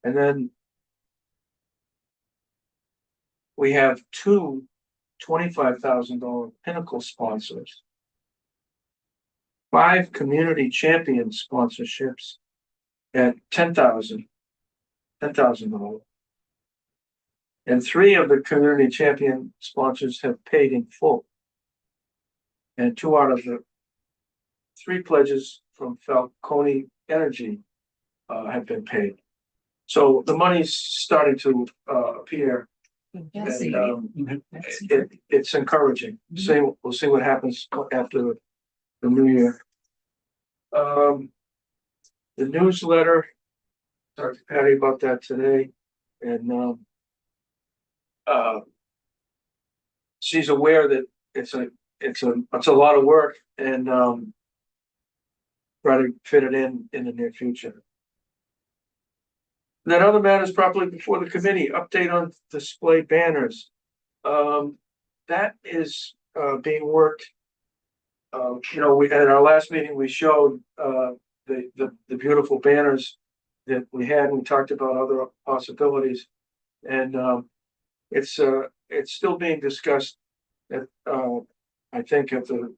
And then we have 2 $25,000 pinnacle sponsors, 5 community champion sponsorships at $10,000, and 3 of the community champion sponsors have paid in full, and 2 out of the 3 pledges from Falcone Energy have been paid. So the money's starting to appear. Yes. And it's encouraging. We'll see what happens after the new year. The newsletter, talked to Patty about that today, and she's aware that it's a lot of work, and try to fit it in the near future. And then other matters properly before the committee, update on display banners. That is being worked. We at our last meeting, we showed the beautiful banners that we had. We talked about other possibilities, and it's still being discussed at I think at the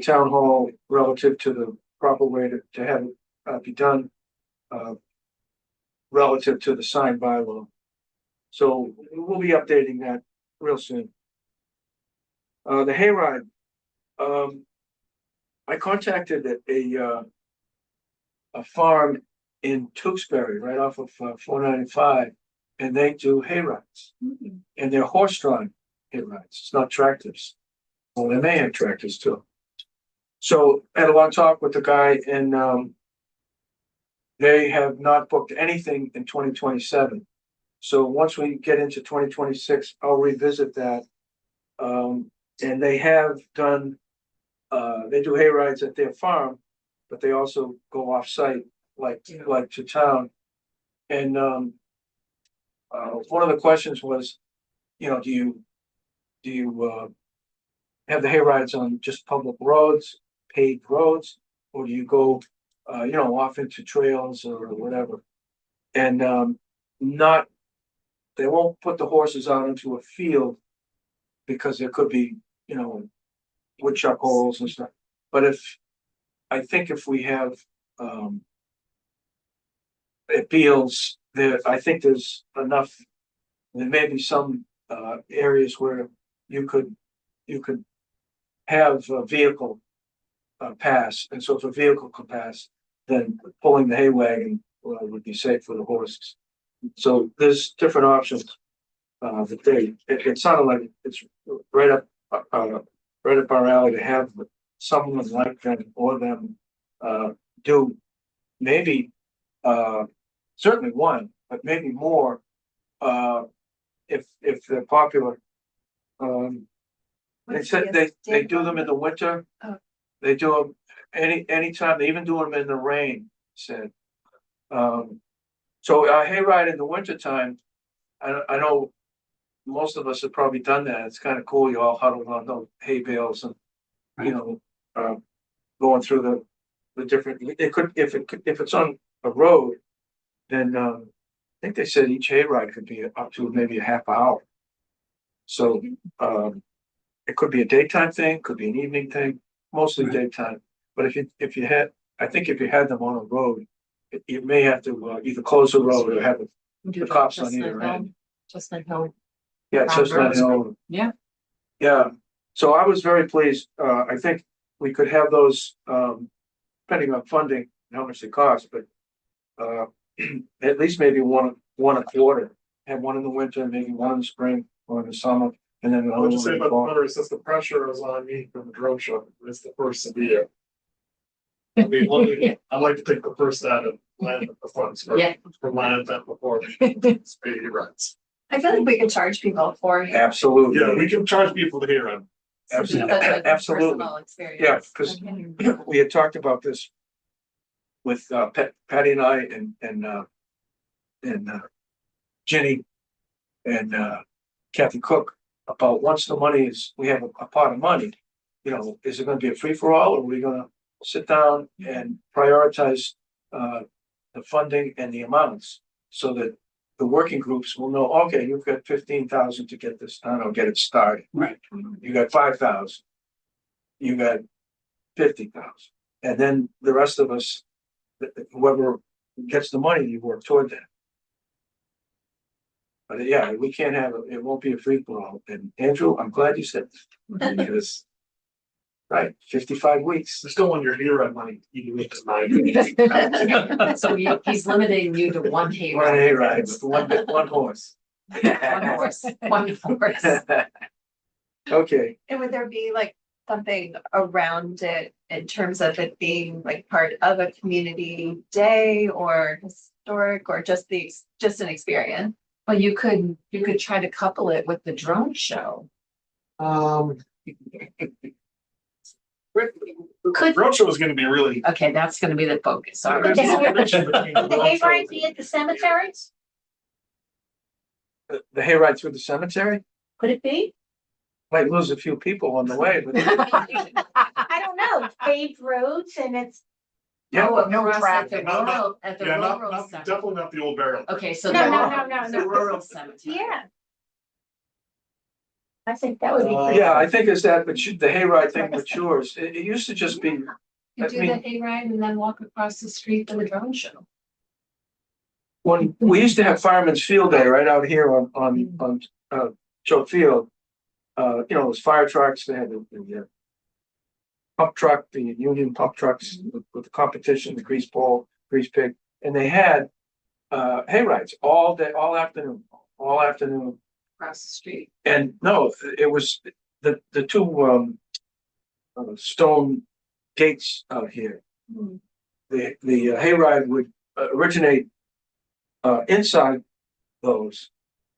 town hall relative to the proper way to have it be done. Relative to the sign bylaw. So we'll be updating that real soon. The hayride. I contacted a farm in Tewksbury, right off of 495, and they do hayrides. And they're horse-drawn hayrides. It's not tractors. Well, they may have tractors too. So I had a long talk with the guy, and they have not booked anything in 2027. So once we get into 2026, I'll revisit that. And they have done, they do hay rides at their farm, but they also go off site, like to town. And one of the questions was, do you do you have the hay rides on just public roads, paved roads, or do you go, off into trails or whatever? And not, they won't put the horses out into a field because there could be, woodchuck holes and stuff. But I think if we have appeals, I think there's enough, there may be some areas where you could have a vehicle pass, and so if a vehicle could pass, then pulling the hay wagon would be safe for the horses. So there's different options. It sounded like it's right up our alley to have someone like them or them do maybe certainly one, but maybe more if they're popular. They said they do them in the winter. Oh. They do them anytime. They even do them in the rain. Said. So a hayride in the wintertime, I know most of us have probably done that. It's kind of cool. You all huddled on those hay bales and going through the different. It could if it's on a road, then I think they said each hayride could be up to maybe a half hour. So it could be a daytime thing, could be an evening thing, mostly daytime. But if you had them on a road, you may have to either close the road or have the cops on either end. Chestnut Hill. Yeah, Chestnut Hill. Yeah. Yeah. So I was very pleased. I think we could have those, depending on funding and how much they cost, but at least maybe one a quarter. Have one in the winter, maybe one in the spring or in the summer, and then I another would just say one in about the the fall. motor is since the pressure is on me from the drone show, it's the first of the year. I mean, I like to take the first out of land at the funds for my event before speedy runs. I feel like we could charge people for. Absolutely. Yeah, we can charge people to hear them. Absolutely. That's like Absolutely. personal experience. Yeah, because we had talked about this with Patty and I and Jenny and Kathy Cook about once the money is, we have a pot of money, is it going to be a free for all, or are we going to sit down and prioritize the funding and the amounts so that the working groups will know, okay, you've got 15,000 to get this done or get it started. Right. You got 5,000. You got 50,000. And then the rest of us, whoever gets the money, you work toward that. But yeah, we can't have it. It won't be a free for all. And Andrew, I'm glad you said that because, right, 55 weeks. Just don't want your hero money eating into mine. So he's limiting you to one One hayride. hayride with one horse. One horse. One horse. Okay. And would there be like something around it in terms of it being like part of a community day or historic or just an experience? Well, you could try to couple it with the drone show. Road show is gonna be really. Okay, that's gonna be the focus. All right. Could the hayride be at the cemetery? The hayride through the cemetery Could it be? might lose a few people on the way, but I don't know, paved roads and it's, yeah. Oh, no across traffic. at the Yeah, rural not center. definitely not the old barrel. Okay, so No, the no. rural cemetery. yeah. I think that would be. pretty Yeah, I good. think as the hayride thing matures, it used to just be, You do the hayride and then walk across the street for the drone show. when we used to have Fireman's Field Day right out here on Choate Field. Those fire trucks, they had the pump truck, the union pump trucks with the competition, the grease pole, grease pig, and they had hay rides all day, all afternoon. Across the street. And no, it was the two stone gates out here. The hayride would originate inside those,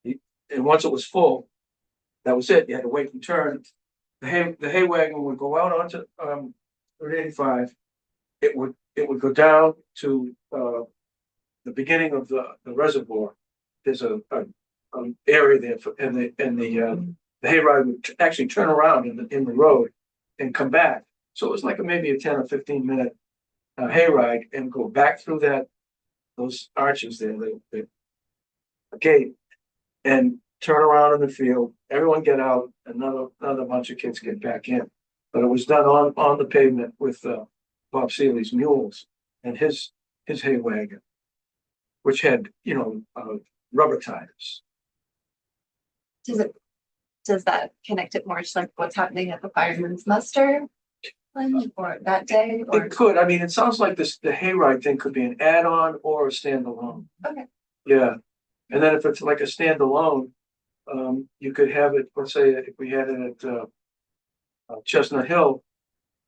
and once it was full, that was it. You had to wait and turn. The hay wagon would go out onto Route 85. It would go down to the beginning of the reservoir. There's an area there for, and the the hayride would actually turn around in the road and come back. So it was like maybe a 10 or 15 minute hayride and go back through those arches there, the gate, and turn around in the field. Everyone get out. Another bunch of kids get back in. But it was done on the pavement with Bob Seeley's mules and his hay wagon, which had rubber tires. Does that connect it more to like what's happening at the fireman's muster? Or that day, or It could. I mean, it sounds like the hayride thing could be an add-on or a standalone. okay, Yeah, and then if it's like a standalone, you could have it. Let's say if we had it at Chestnut Hill,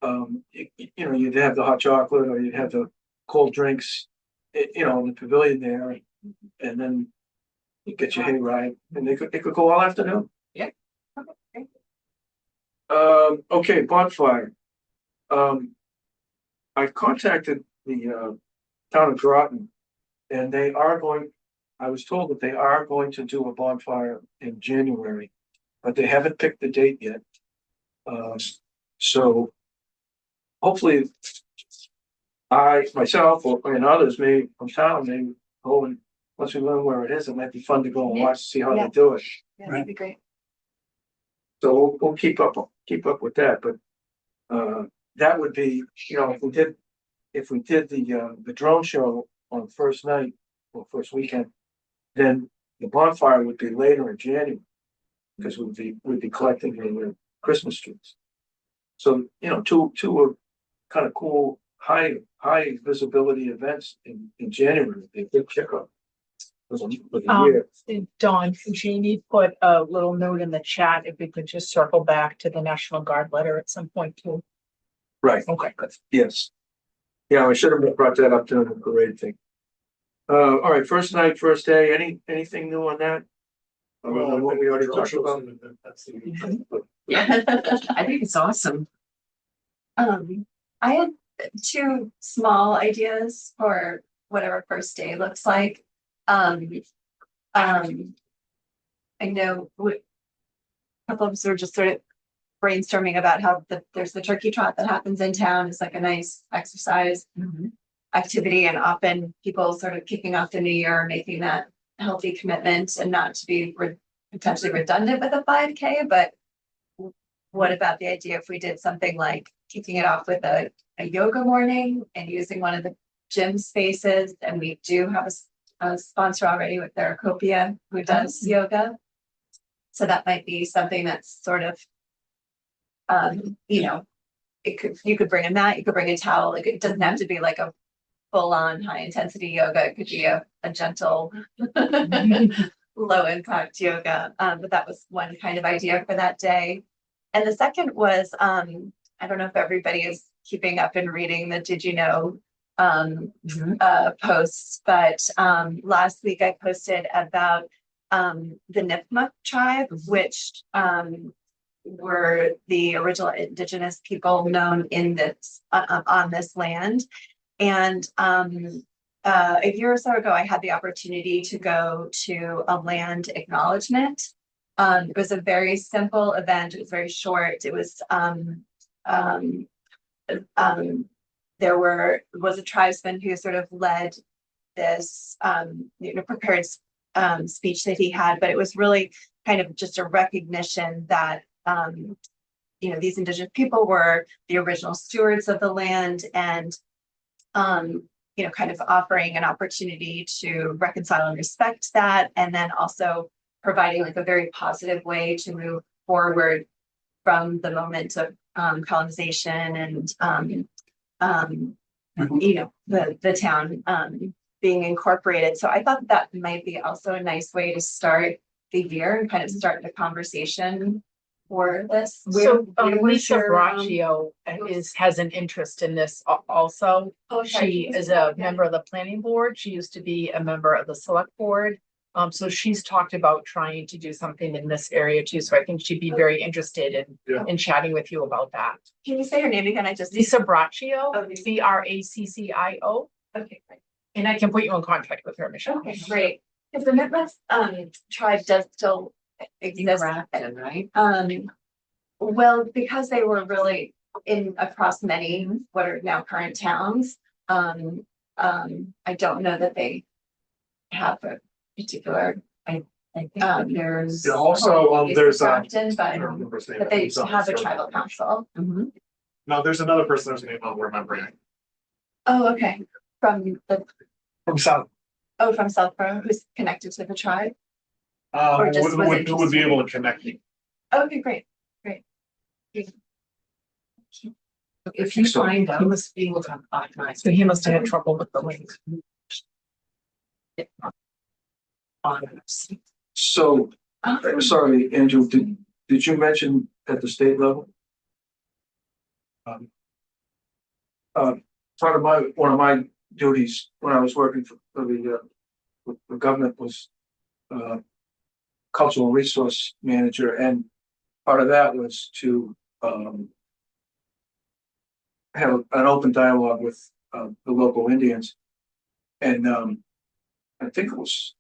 you'd have the hot chocolate or you'd have the cold drinks, in the pavilion there, and then you get your hayride, and it could go all afternoon. Yeah. okay. Okay, bonfire. I've contacted the town of Groton, and I was told that they are going to do a bonfire in January, but they haven't picked the date yet. So hopefully myself and others from town may go, and once we learn where it is, it might be fun to go and watch, see how they do it. Yeah, that'd be great. So we'll keep up with that, but that would be, if we did the drone show on the first night or first weekend, then the bonfire would be later in January because we'd be collecting the Christmas trees. So two kind of cool high visibility events in January. A big kickoff for the year. Dawn, Jamie put a little note in the chat if we could just circle back to the National Guard letter at some point too. Right. Okay, good. Yes. Yeah, I should have brought that up during the parade thing. All right, first night, first day. Anything new on that? Other than what we already talked about? Yeah, I think it's awesome. I had two small ideas for whatever first day looks like. I know a couple of us were just sort of brainstorming about how there's the turkey trot that happens in town. It's like a nice exercise activity, and often people sort of kicking off the new year, making that healthy commitment and not to be potentially redundant with a 5K. But what about the idea if we did something like kicking it off with a yoga morning and using one of the gym spaces? And we do have a sponsor already with Theracopia who does yoga. So that might be something that's sort of, you could bring a mat, you could bring a towel. Like, it doesn't have to be like a full-on high intensity yoga. It could be a gentle, low impact yoga. But that was one kind of idea for that day. And the second was, I don't know if everybody is keeping up and reading the Did You Know posts, but last week I posted about the Nipmuc tribe, which were the original indigenous people known in this on this land. And a year or so ago, I had the opportunity to go to a land acknowledgement. It was a very simple event. It was very short. It was there was a tribesman who sort of led this prepared speech that he had, but it was really kind of just a recognition that these indigenous people were the original stewards of the land, and kind of offering an opportunity to reconcile and respect that, and then also providing like a very positive way to move forward from the moment of colonization and the town being incorporated. So I thought that might be also a nice way to start the year and kind of start the conversation for this. So Lisa Braccio has an interest in this also. She is a member of the planning board. She used to be a member of the select board. So she's talked about trying to do something in this area too. So I think she'd be very interested in chatting with you about that. Can you say her name again? Lisa Braccio, Braccio. Okay, great. And I can put you in contact with her, Michelle. Okay, great. Because the Nipmuc tribe does still exist. Grafton, right? Well, because they were really in across many what are now current towns, I don't know that they have a particular, I think there's. Yeah, also, there's, Grafton, I but, don't remember his name. but they He's on have a the show. tribal council. Mhm. No, there's another person whose name I'm remembering. Oh, okay, from the, From South, from Southborough, who's connected to the tribe. who Or just was who would be interested. able to connect you? Okay, great. If you So- find out, he must be able to optimize. So he must have had trouble with the link. So, sorry, Andrew, did you mention at the state level? Part of one of my duties when I was working for the government was cultural resource manager, and part of that was to have an open dialogue with the local Indians. And I think it was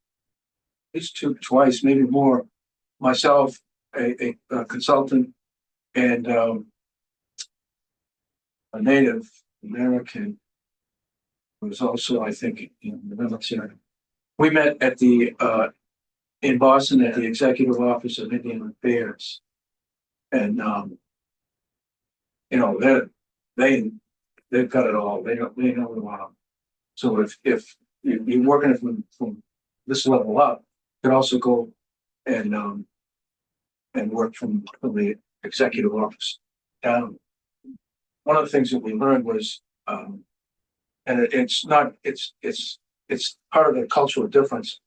at least twice, maybe more, myself, a consultant, and a Native American who was also, I think, in the military. We met at in Boston at the Executive Office of Indian Affairs. And you know, they've got it all. They know it all. So if you're working it from this level up, you can also go and work from the executive office down. One of the things that we learned was, and it's part of the cultural difference,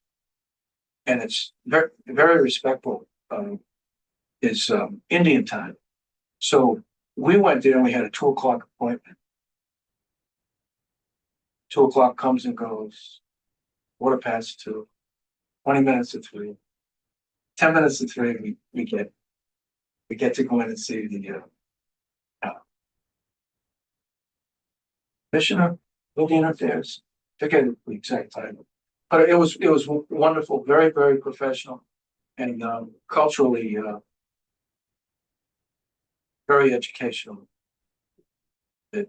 and it's very, very respectful, is Indian time. So we went there and we had a 2:00 appointment. 2:00 comes and goes, 2:15, 20 minutes to 3, 10 minutes to 3, we get to go in and see the Commissioner of Indian Affairs. Forget the exact title, but it was wonderful, very, very professional, and culturally very educational. The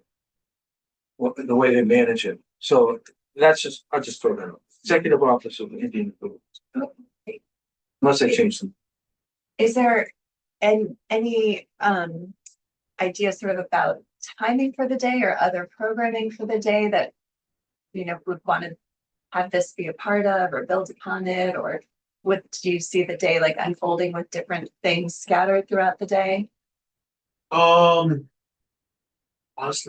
way they manage it. So that's I'll just throw that out. Executive Office of the Indian Affairs. Unless I change them. Is there any ideas sort of about timing for the day or other programming for the day that would want to have this be a part of or build upon it, or do you see the day like unfolding with different things scattered throughout the day? Honestly,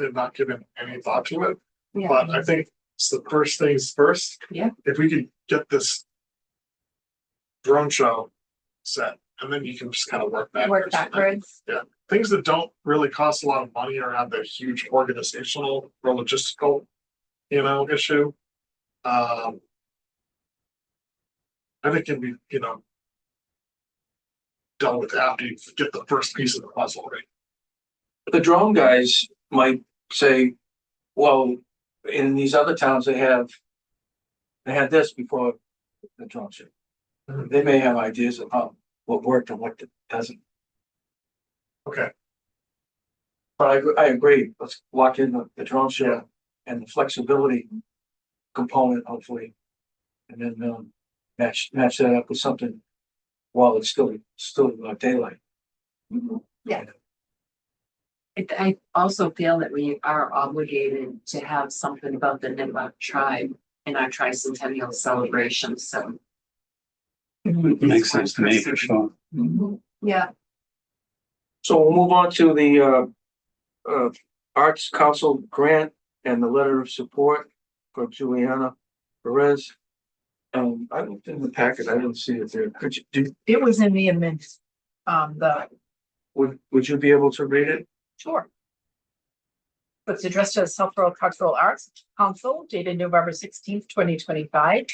I've not given any thought to it, Yeah. but I think it's the first things first. Yeah. If we could get this drone show set, and then you can just kind of work backwards. Yeah, things that don't really cost a lot of money or have that huge organizational or logistical, issue. I think can be, done with after you get the first piece of the puzzle, right? The drone guys might say, well, in these other towns, they had this before the drone show. They may have ideas about what worked and what doesn't. Okay. But I agree. Let's lock in the drone show and the flexibility component, hopefully, and then match that up with something while it's still daylight. Yeah. I also feel that we are obligated to have something about the Nipmuc tribe in our tricentennial celebration, so. Makes sense to me for sure. Yeah. So we'll move on to the Arts Council grant and the letter of support for Juliana Perez. I looked in the packet, I didn't see it there. Could you It was in the amendment. would you be able to read it? Sure. It's addressed to the Southborough Cultural Arts Council dated November 16th, 2025.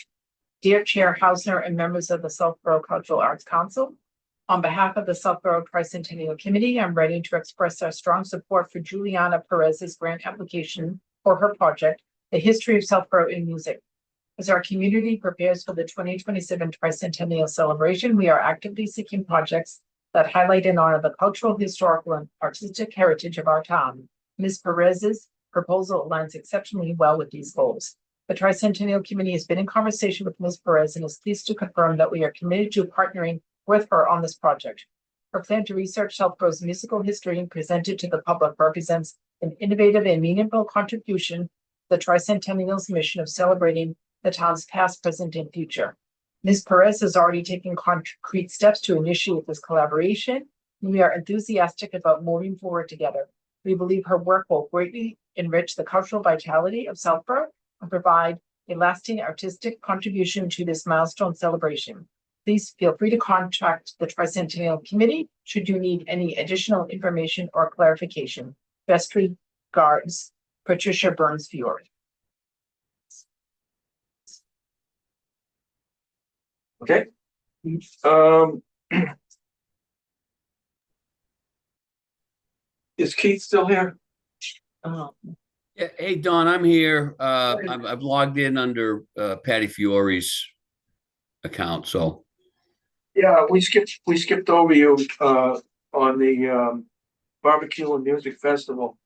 Dear Chair Hausner and members of the Southborough Cultural Arts Council, on behalf of the Southborough Tricentennial Committee, I'm writing to express our strong support for Juliana Perez's grant application for her project, The History of Southborough in Music. As our community prepares for the 2027 Tricentennial celebration, we are actively seeking projects that highlight and honor the cultural, historical, and artistic heritage of our town. Ms. Perez's proposal aligns exceptionally well with these goals. The Tricentennial Committee has been in conversation with Ms. Perez and is pleased to confirm that we are committed to partnering with her on this project. Her plan to research Southborough's musical history and present it to the public represents an innovative and meaningful contribution to the Tricentennial's mission of celebrating the town's past, present, and future. Ms. Perez has already taken concrete steps to initiate this collaboration, and we are enthusiastic about moving forward together. We believe her work will greatly enrich the cultural vitality of Southborough and provide a lasting artistic contribution to this milestone celebration. Please feel free to contact the Tricentennial Committee should you need any additional information or clarification. Best regards, Patricia Burns-Fiore. Okay. Is Keith still here? Hey, Don, I'm here. I've logged in under Patty Fiore's account, so. Yeah, we skipped over you on the barbecue and music festival.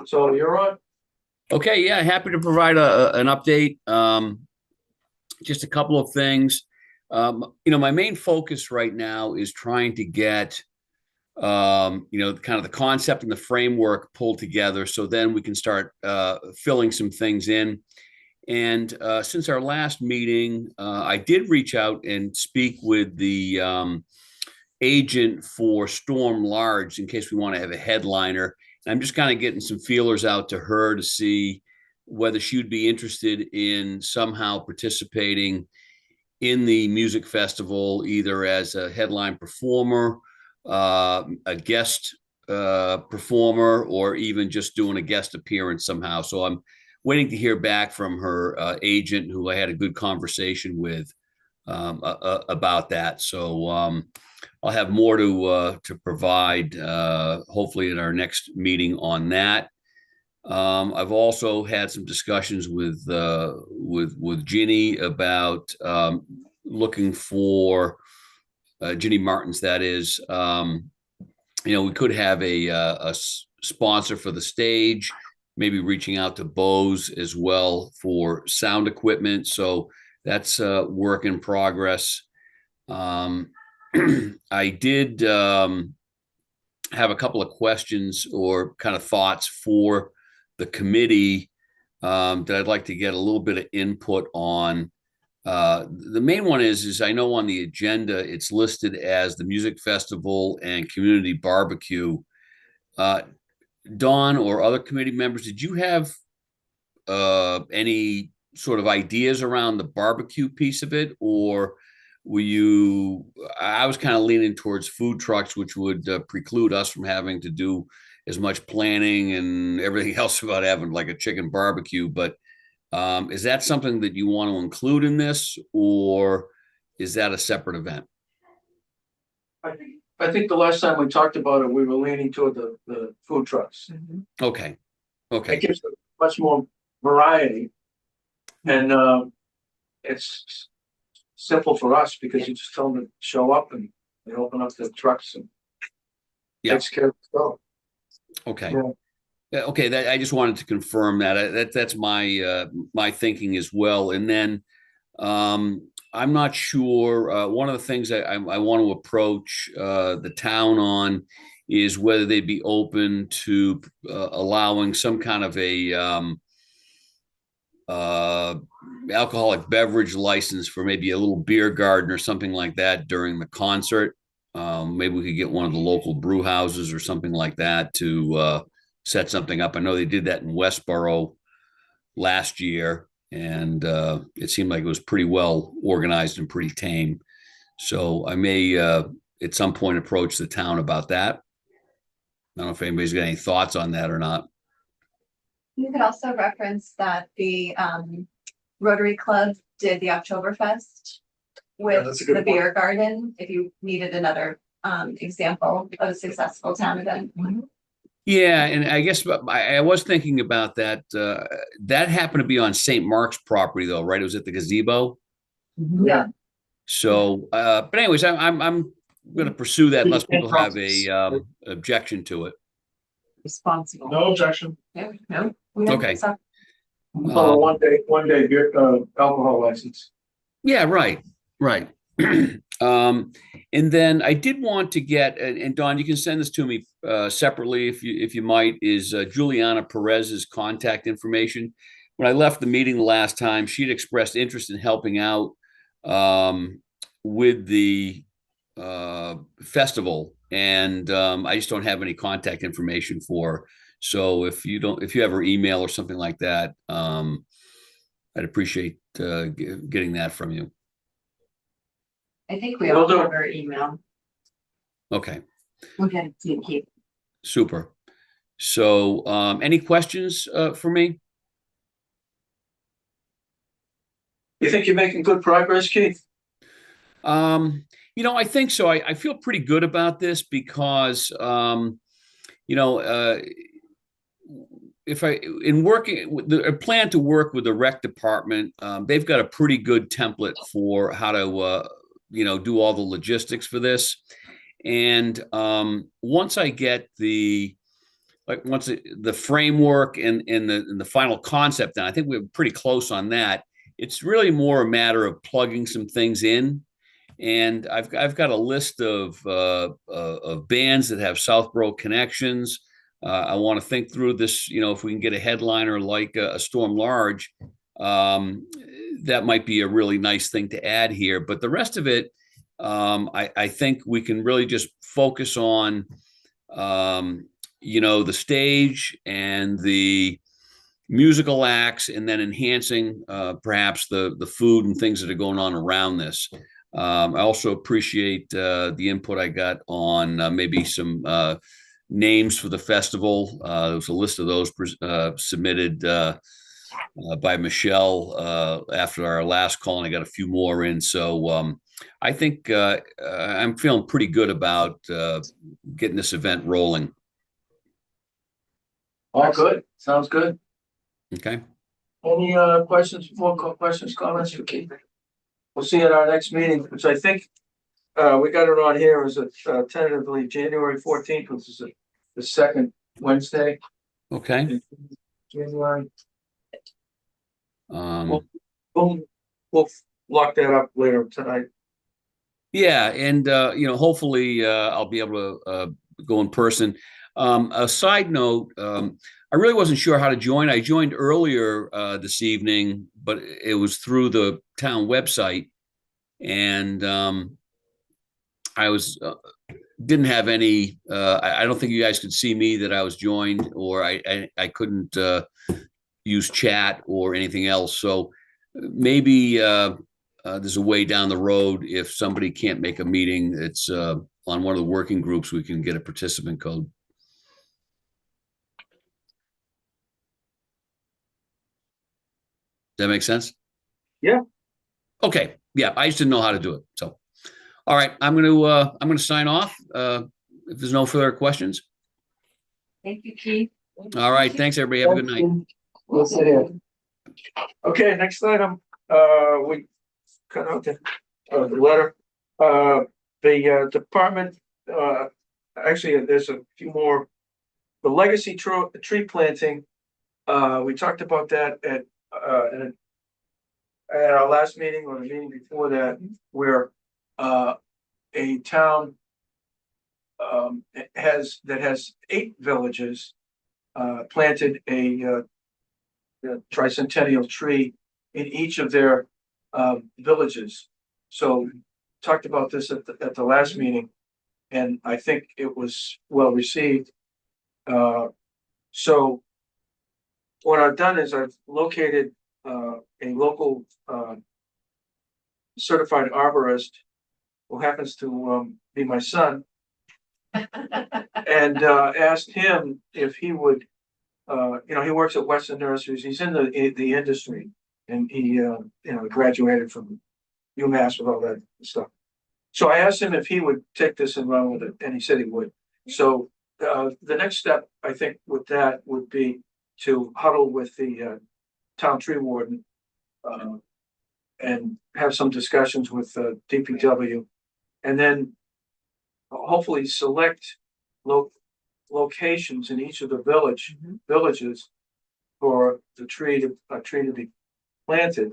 So you're on. Okay, yeah, happy to provide an update. Just a couple of things. My main focus right now is trying to get, kind of the concept and the framework pulled together, so then we can start filling some things in. And since our last meeting, I did reach out and speak with the agent for Storm Large in case we want to have a headliner. And I'm just kind of getting some feelers out to her to see whether she would be interested in somehow participating in the music festival, either as a headline performer, a guest performer, or even just doing a guest appearance somehow. So I'm waiting to hear back from her agent, who I had a good conversation with about that. So I'll have more to provide, hopefully in our next meeting on that. I've also had some discussions with Ginny about looking for Ginny Martins. That is, we could have a sponsor for the stage, maybe reaching out to Bose as well for sound equipment. So that's a work in progress. I did have a couple of questions or kind of thoughts for the committee that I'd like to get a little bit of input on. The main one is I know on the agenda, it's listed as the music festival and community barbecue. Dawn or other committee members, did you have any sort of ideas around the barbecue piece of it, or I was kind of leaning towards food trucks, which would preclude us from having to do as much planning and everything else about having like a chicken barbecue. But is that something that you want to include in this, or is that a separate event? I think the last time we talked about it, we were leaning toward the food trucks. Okay. It gives much more variety, and it's simple for us because you just tell them to show up and they open up the trucks and takes care of itself. Okay. Yeah. Okay. I just wanted to confirm that. That's my thinking as well. And then I'm not sure. One of the things I want to approach the town on is whether they'd be open to allowing some kind of a alcoholic beverage license for maybe a little beer garden or something like that during the concert. Maybe we could get one of the local brew houses or something like that to set something up. I know they did that in Westboro last year, and it seemed like it was pretty well organized and pretty tame. So I may at some point approach the town about that. I don't know if anybody's got any thoughts on that or not. You could also reference that the Rotary Club did the Oktoberfest with the beer garden, if you needed another example of a successful town event. Yeah, and I guess I was thinking about that. That happened to be on St. Mark's property, though, right? It was at the gazebo. Yeah. So, but anyways, I'm going to pursue that unless people have a objection to it. Responsible. No objection. Yeah, no. Okay. So- Oh, one day beer, alcohol license. Yeah, right, right. And then I did want to get, and Don, you can send this to me separately if you might, is Juliana Perez's contact information. When I left the meeting the last time, she'd expressed interest in helping out with the festival, and I just don't have any contact information for her. So if you have her email or something like that, I'd appreciate getting that from you. I think we all have our email. Okay, We'll get it to you, Keith. super. So, any questions for me? You think you're making good progress, Keith? I think so. I feel pretty good about this because, if I in working with a plan to work with the rec department, they've got a pretty good template for how to, do all the logistics for this. And once I get the framework and the final concept done, I think we're pretty close on that. It's really more a matter of plugging some things in. And I've got a list of bands that have Southborough connections. I want to think through this. If we can get a headliner like a Storm Large, that might be a really nice thing to add here. But the rest of it, I think we can really just focus on, the stage and the musical acts, and then enhancing perhaps the food and things that are going on around this. I also appreciate the input I got on maybe some names for the festival. There was a list of those submitted by Michelle after our last call, and I got a few more in. So I think I'm feeling pretty good about getting this event rolling. All good. Sounds good. Okay. Any questions, comments for Keith? We'll see you at our next meeting, which I think we got it on here as a tentatively January 14th, which is the second Wednesday Okay. in January. Um, We'll lock that up later tonight. Yeah, and hopefully I'll be able to go in person. A side note, I really wasn't sure how to join. I joined earlier this evening, but it was through the town website, and I was didn't have any. I don't think you guys could see me that I was joined, or I couldn't use chat or anything else. So maybe there's a way down the road if somebody can't make a meeting. It's on one of the working groups. We can get a participant code. Does that make sense? Yeah. Okay. Yeah, I just didn't know how to do it. So, all right, I'm gonna sign off. If there's no further questions. Thank you, Keith. All right. Thanks, everybody. Have a good night. We'll sit here. Okay, next item, we cut out the letter. The department, actually, there's a few more. The legacy tree planting, we talked about that at our last meeting or the meeting before that, where a town has 8 villages planted a tricentennial tree in each of their villages. So talked about this at the last meeting, and I think it was well received. So what I've done is I've located a local certified arborist who happens to be my son, and asked him if he would. He works at Western Nurseries. He's in the industry, and he graduated from UMass with all that stuff. So I asked him if he would take this and run with it, and he said he would. So the next step, I think, with that would be to huddle with the town tree warden. And have some discussions with DPW. And then hopefully select locations in each of the villages for a tree to be planted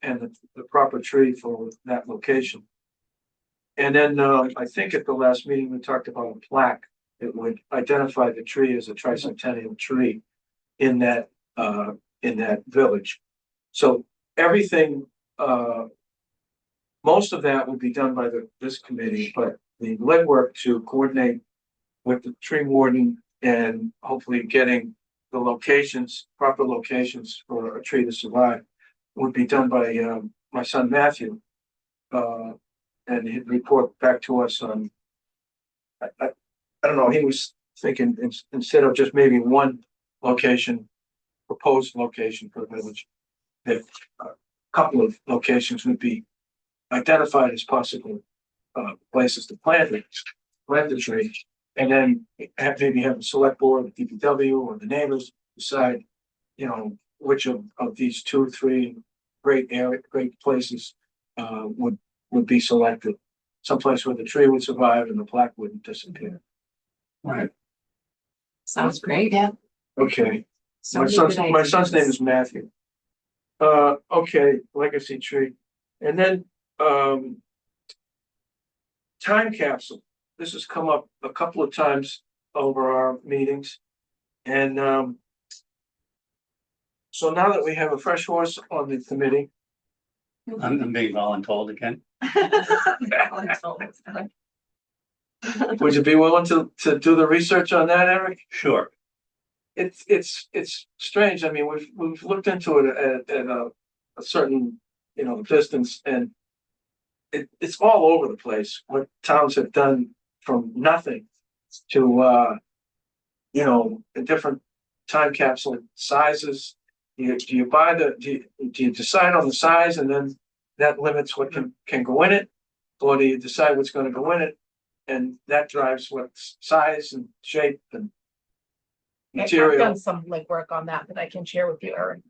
and the proper tree for that location. And then I think at the last meeting, we talked about a plaque that would identify the tree as a tricentennial tree in that village. So everything, most of that would be done by this committee, but the legwork to coordinate with the tree warden and hopefully getting the locations, proper locations for a tree to survive would be done by my son Matthew. And he'd report back to us on, I don't know, he was thinking instead of just maybe one location, proposed location for the village, that a couple of locations would be identified as possible places to plant the tree, and then maybe have a select board, the DPW or the neighbors decide, you know, which of these 2 or 3 great places would be selected. Someplace where the tree would survive and the plaque wouldn't disappear. Right. Sounds great. Yeah. Okay. So My many good son's name ideas. is Matthew. Okay, legacy tree. And then time capsule. This has come up a couple of times over our meetings. And so now that we have a fresh horse on the committee, I'm being voluntold again. would you be willing to do the research on that, Eric? Sure. It's strange. I mean, we've looked into it at a certain, you know, distance, and it's all over the place. What towns have done from nothing to you know, different time capsule sizes. Do you decide on the size and then that limits what can go in it, or do you decide what's going to go in it, and that drives what size and shape and I've material? done some legwork on that I can share with you, Eric.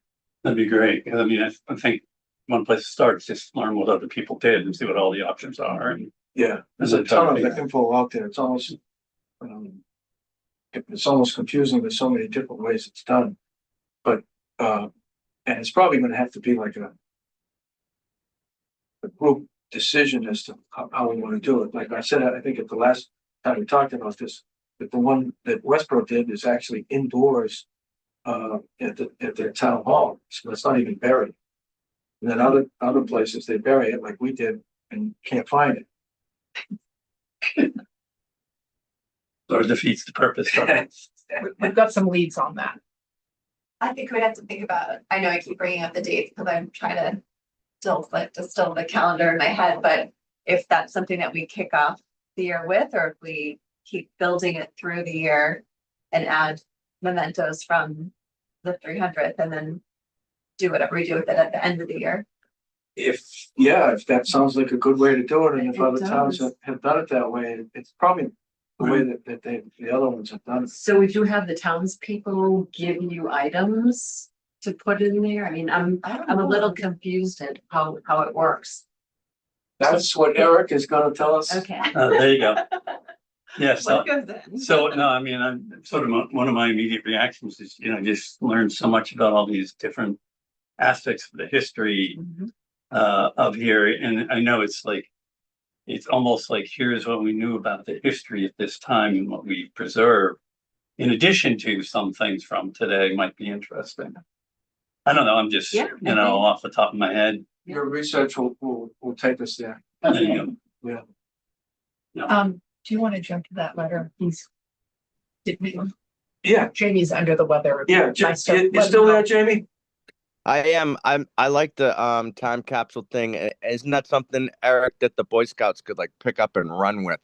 That'd be great. 'Cause I mean, I think one place to start is just learn what other people did and see what all the options are. And Yeah, there's a ton of info out there. It's almost confusing. There's so many different ways it's done, but and it's probably going to have to be like a group decision as to how we want to do it. Like I said, I think at the last time we talked about this, that the one that Westboro did is actually indoors at their town hall, so it's not even buried. And then other places they bury it like we did and can't find it. Or defeats the purpose. We've got some leads on that. I think we'd have to think about, I know I keep bringing up the dates because I'm trying to distill the calendar in my head, but if that's something that we kick off the year with, or if we keep building it through the year and add mementos from the 300th and then do whatever we do with it at the end of the year. If that sounds like a good way to do it, and if It other towns does. have done it that way, it's probably the way that the other ones have done it. So would you have the townspeople give you items to put in there? I mean, I'm a little confused at how it works. That's what Eric is gonna tell us. Okay. There you go. Yeah, so, What goes in? so no, I mean, I'm sort of one of my immediate reactions is, you know, just learn so much about all these different aspects of the history of here. And I know it's almost like here's what we knew about the history at this time and what we preserve, in addition to some things from today might be interesting. I don't know, I'm just, Yeah, you know, off the top of my head. Your research will take us there. There you go. Yeah. Do you want to jump to that letter? Yeah, Jamie's under the weather. yeah. Nice to You let still him know. there, Jamie? I am. I like the time capsule thing. Isn't that something, Eric, that the Boy Scouts could like pick up and run with?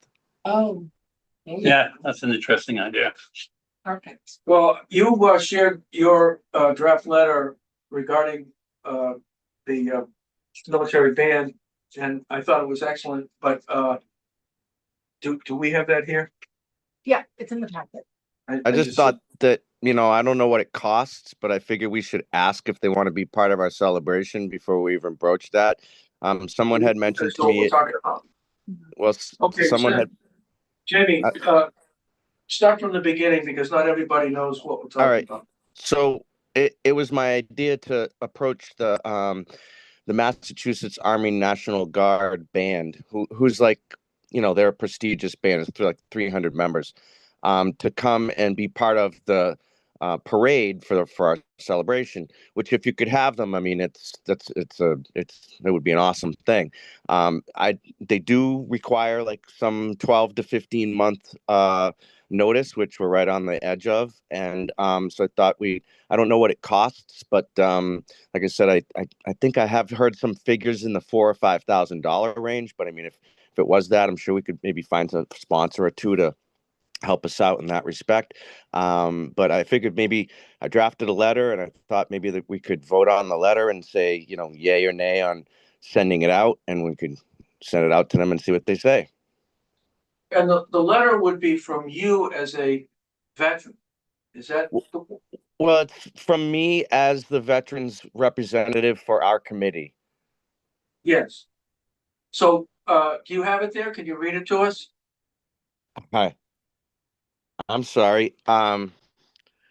Oh. Yeah, that's an interesting idea. Perfect. Well, you shared your draft letter regarding the military band, and I thought it was excellent. But do we have that here? Yeah, it's in the packet. I just thought that, I don't know what it costs, but I figured we should ask if they want to be part of our celebration before we even broach that. Someone had mentioned That's to what we're me, talking about. well, Okay, someone so had, Jamie, uh, start from the beginning because not everybody knows what we're all talking right. about. So it was my idea to approach the Massachusetts Army National Guard band, who's like, they're a prestigious band. It's like 300 members, to come and be part of the parade for our celebration. Which, if you could have them, I mean, it would be an awesome thing. They do require like some 12 to 15 month notice, which we're right on the edge of, and so I thought I don't know what it costs, but like I said, I think I have heard some figures in the $4,000 or $5,000 range. But I mean, if it was that, I'm sure we could maybe find a sponsor or two to help us out in that respect. But I figured maybe I drafted a letter, and I thought maybe that we could vote on the letter and say, yay or nay on sending it out, and we could send it out to them and see what they say. And the letter would be from you as a veteran. Is that? Well, it's from me as the veterans representative for our committee. Yes. So, do you have it there? Can you read it to us? Hi. I'm sorry. I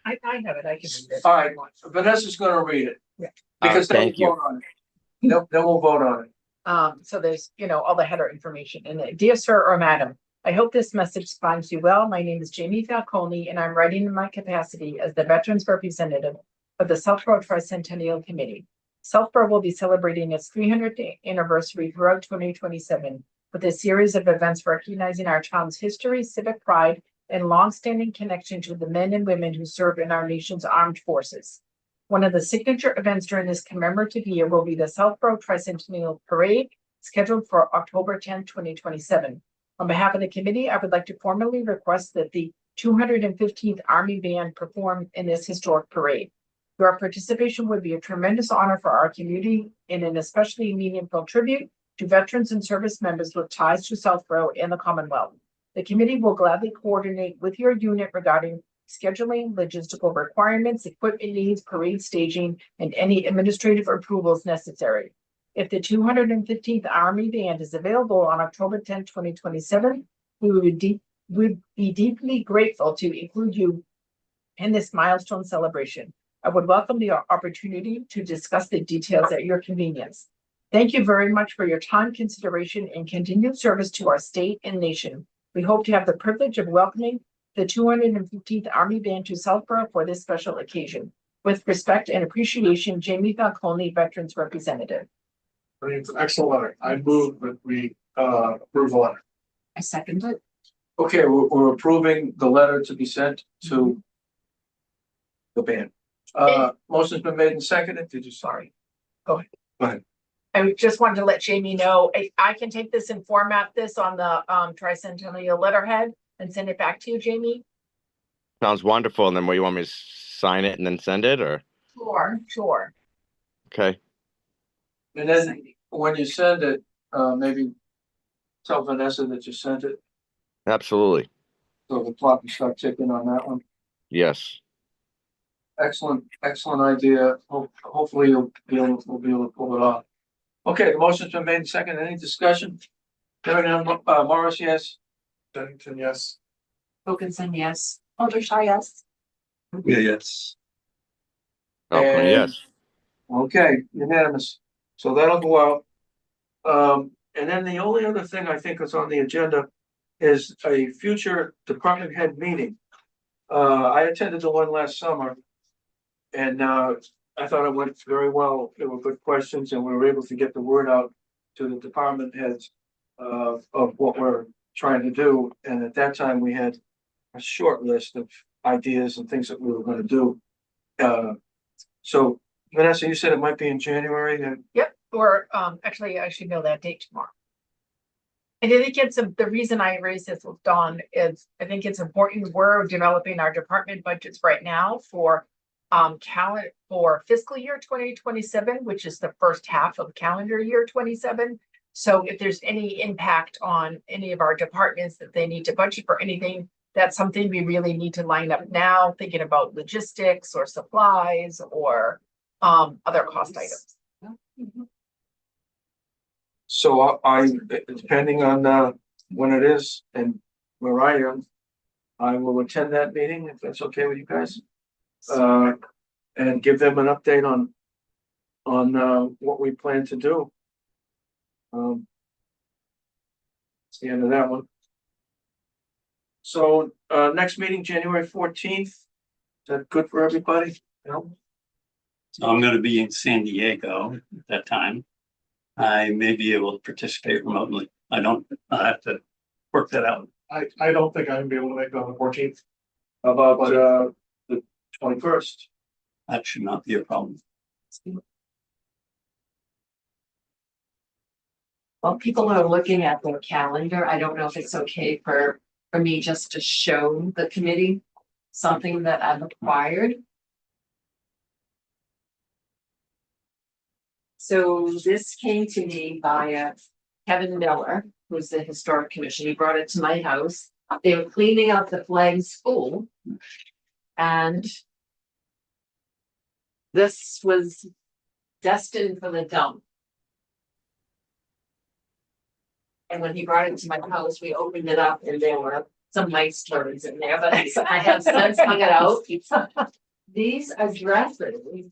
have it. I can read it. All right, Vanessa's gonna read it. Yeah. Because then thank we'll you. vote on it. Then we'll vote on it. So there's, all the header information in it. Dear Sir or Madam, I hope this message finds you well. My name is Jamie Falcone, and I'm writing in my capacity as the Veterans Representative of the Southborough Tricentennial Committee. Southborough will be celebrating its 300th anniversary throughout 2027 with a series of events recognizing our town's history, civic pride, and longstanding connection to the men and women who serve in our nation's armed forces. One of the signature events during this commemorative year will be the Southborough Tricentennial Parade, scheduled for October 10th, 2027. On behalf of the committee, I would like to formally request that the 215th Army Band perform in this historic parade. Your participation would be a tremendous honor for our community and an especially meaningful tribute to veterans and service members with ties to Southborough and the Commonwealth. The committee will gladly coordinate with your unit regarding scheduling, logistical requirements, equipment needs, parade staging, and any administrative approvals necessary. If the 215th Army Band is available on October 10th, 2027, we would be deeply grateful to include you in this milestone celebration. I would welcome the opportunity to discuss the details at your convenience. Thank you very much for your time, consideration, and continued service to our state and nation. We hope to have the privilege of welcoming the 215th Army Band to Southborough for this special occasion. With respect and appreciation, Jamie Falcone, Veterans Representative. I think it's an excellent letter. I move that we approve the letter. I second it. Okay, we're approving the letter to be sent to the band. Motion's been made and seconded. Did you, sorry? Go ahead. I just wanted to let Jamie know, I can take this and format this on the Tricentennial letterhead and send it back to you, Jamie. Sounds wonderful. And then what, you want me to sign it and then send it, or? Sure. Okay. And then when you send it, maybe tell Vanessa that you sent it, Absolutely. so the clock can start ticking on that one. Yes. Excellent idea. Hopefully we'll be able to pull it off. Okay, the motion's been made and seconded. Any discussion? Hearing none, Morris, yes. Bennington, yes. Wilkinson, yes. Aldershot, yes. Yeah, yes. Falcone, And- yes. Okay, unanimous. So that'll go out. And then the only other thing I think is on the agenda is a future department head meeting. I attended the one last summer. And I thought it went very well. There were good questions, and we were able to get the word out to the department heads of what we're trying to do. And at that time, we had a short list of ideas and things that we were going to do. So Vanessa, you said it might be in January. Yep, or actually, I should know that date tomorrow. And I think the reason I raised this with Dawn is I think it's important. We're developing our department budgets right now for fiscal year 2027, which is the first half of calendar year 27. So if there's any impact on any of our departments that they need to budget for anything, that's something we really need to line up now, thinking about logistics or supplies or other cost items. So depending on, when it is and where I am, I will attend that meeting if that's okay with you guys. And give them an update on what we plan to do. It's the end of that one. So, next meeting, January 14th. Is that good for everybody? No? So I'm gonna be in San Diego at that time. I may be able to participate remotely. I have to work that out. I don't think I'm gonna be able to make it on the 14th. How about, the 21st? That should not be a problem. While people are looking at their calendar, I don't know if it's okay for me just to show the committee something that I've acquired. So this came to me via Kevin Miller, who's the Historic Commission. He brought it to my house. They were cleaning out the flag school. And this was destined for the dump. And when he brought it to my house, we opened it up and there were some nice turds in there, but I have since hung it out. These are dresses.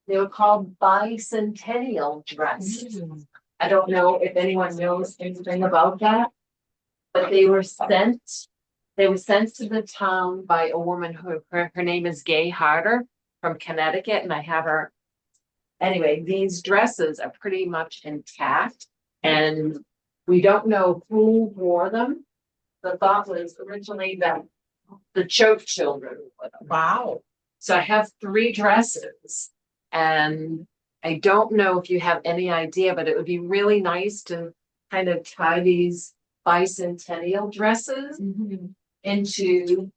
They were called bicentennial dresses. I don't know if anyone knows anything about that. But they were sent to the town by a woman who, her name is Gay Harder from Connecticut, and I have her. Anyway, these dresses are pretty much intact, and we don't know who wore them. The thought was originally that the Choke children wore them. Wow. So I have 3 dresses, and I don't know if you have any idea, but it would be really nice to kind of tie these bicentennial dresses into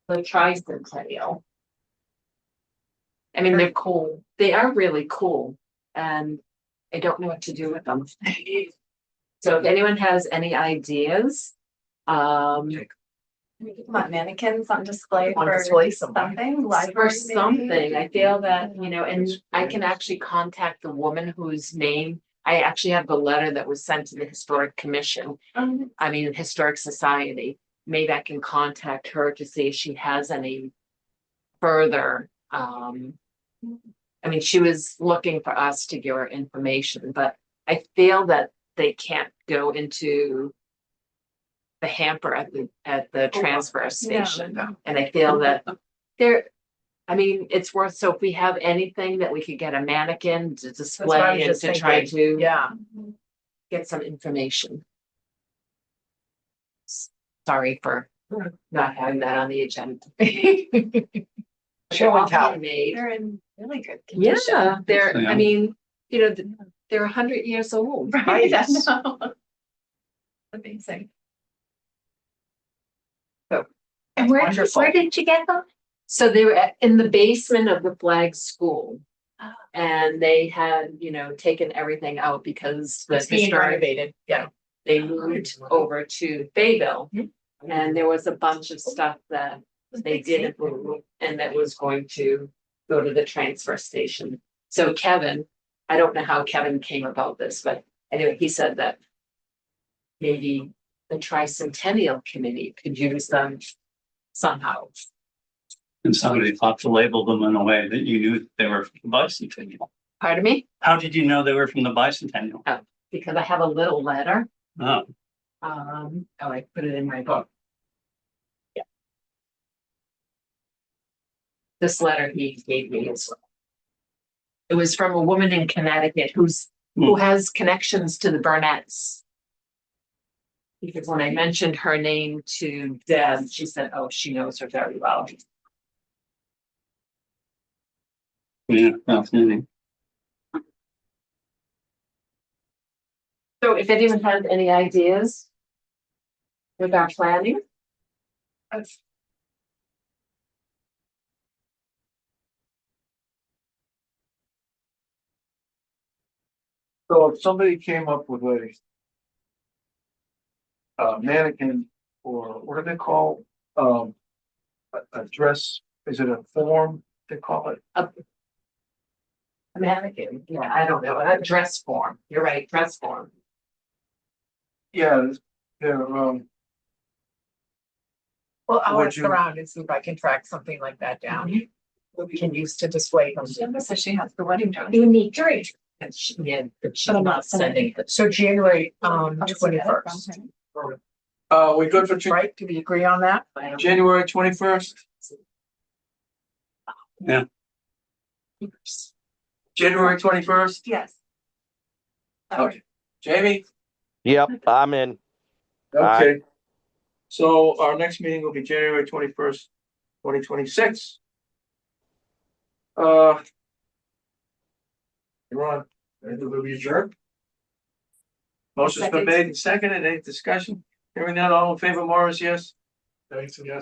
the tricentennial. I mean, they're cool. They are really cool, and I don't know what to do with them. So if anyone has any ideas, Want mannequins on display On for display somewhere. something, for library something, maybe? I feel that, and I can actually contact the woman whose name, I actually have the letter that was sent to the Historic Commission. I mean, Historic Society. Maybe I can contact her to see if she has any further, I mean, she was looking for us to give her information, but I feel that they can't go into the hamper at the transfer station. And I feel that I mean, it's worth, so if we have anything that we could get a mannequin to That's what I display was and just to try thinking. to Yeah. get some information. Sorry for not having that on the agenda. Show and tell. Made. They're in really good condition. Yeah, they're, Yeah. I mean, they're 100 years old. Right, I know. Amazing. And Wonderful. where did you get them? So they were in the basement of the flag school. Oh. And they had, taken everything out because the It's being historic, renovated. Yeah. they moved over to Bayville. And there was a bunch of stuff that they didn't move and that was going to go to the transfer station. So Kevin, I don't know how Kevin came about this, but anyway, he said that maybe the Tricentennial Committee could use them somehow. And somebody thought to label them in a way that you knew they were from the bicentennial. Pardon me? How did you know they were from the bicentennial? Because I have a little letter. Oh, I put it in my book. Yeah. This letter he gave me as well. It was from a woman in Connecticut who has connections to the Burnett's. Because when I mentioned her name to Deb, she said, "Oh, she knows her very well." yeah, fascinating. So if anyone has any ideas with our planning. So if somebody came up with a mannequin or what do they call, a dress, is it a form they call it? A mannequin, yeah, I don't know, a dress form, you're right, dress form. Yeah, they're, Well, I'll Would ask you- around and see if I can track something like that down. That we can use to display them. So she has the wedding dress. You need three. And she, yeah, but she's But I'm not not sending it. So January 21st, we good for right? Do we agree on that? January 21st? Yeah. January 21st? Yes. Okay. Jamie? Yep, I'm in. Okay. So our next meeting will be January 21st, 2026. You're on. And will be adjourned. Motion's been made and seconded. Any discussion? Hearing none, all in favor, Morris, yes? Thanks, and yes.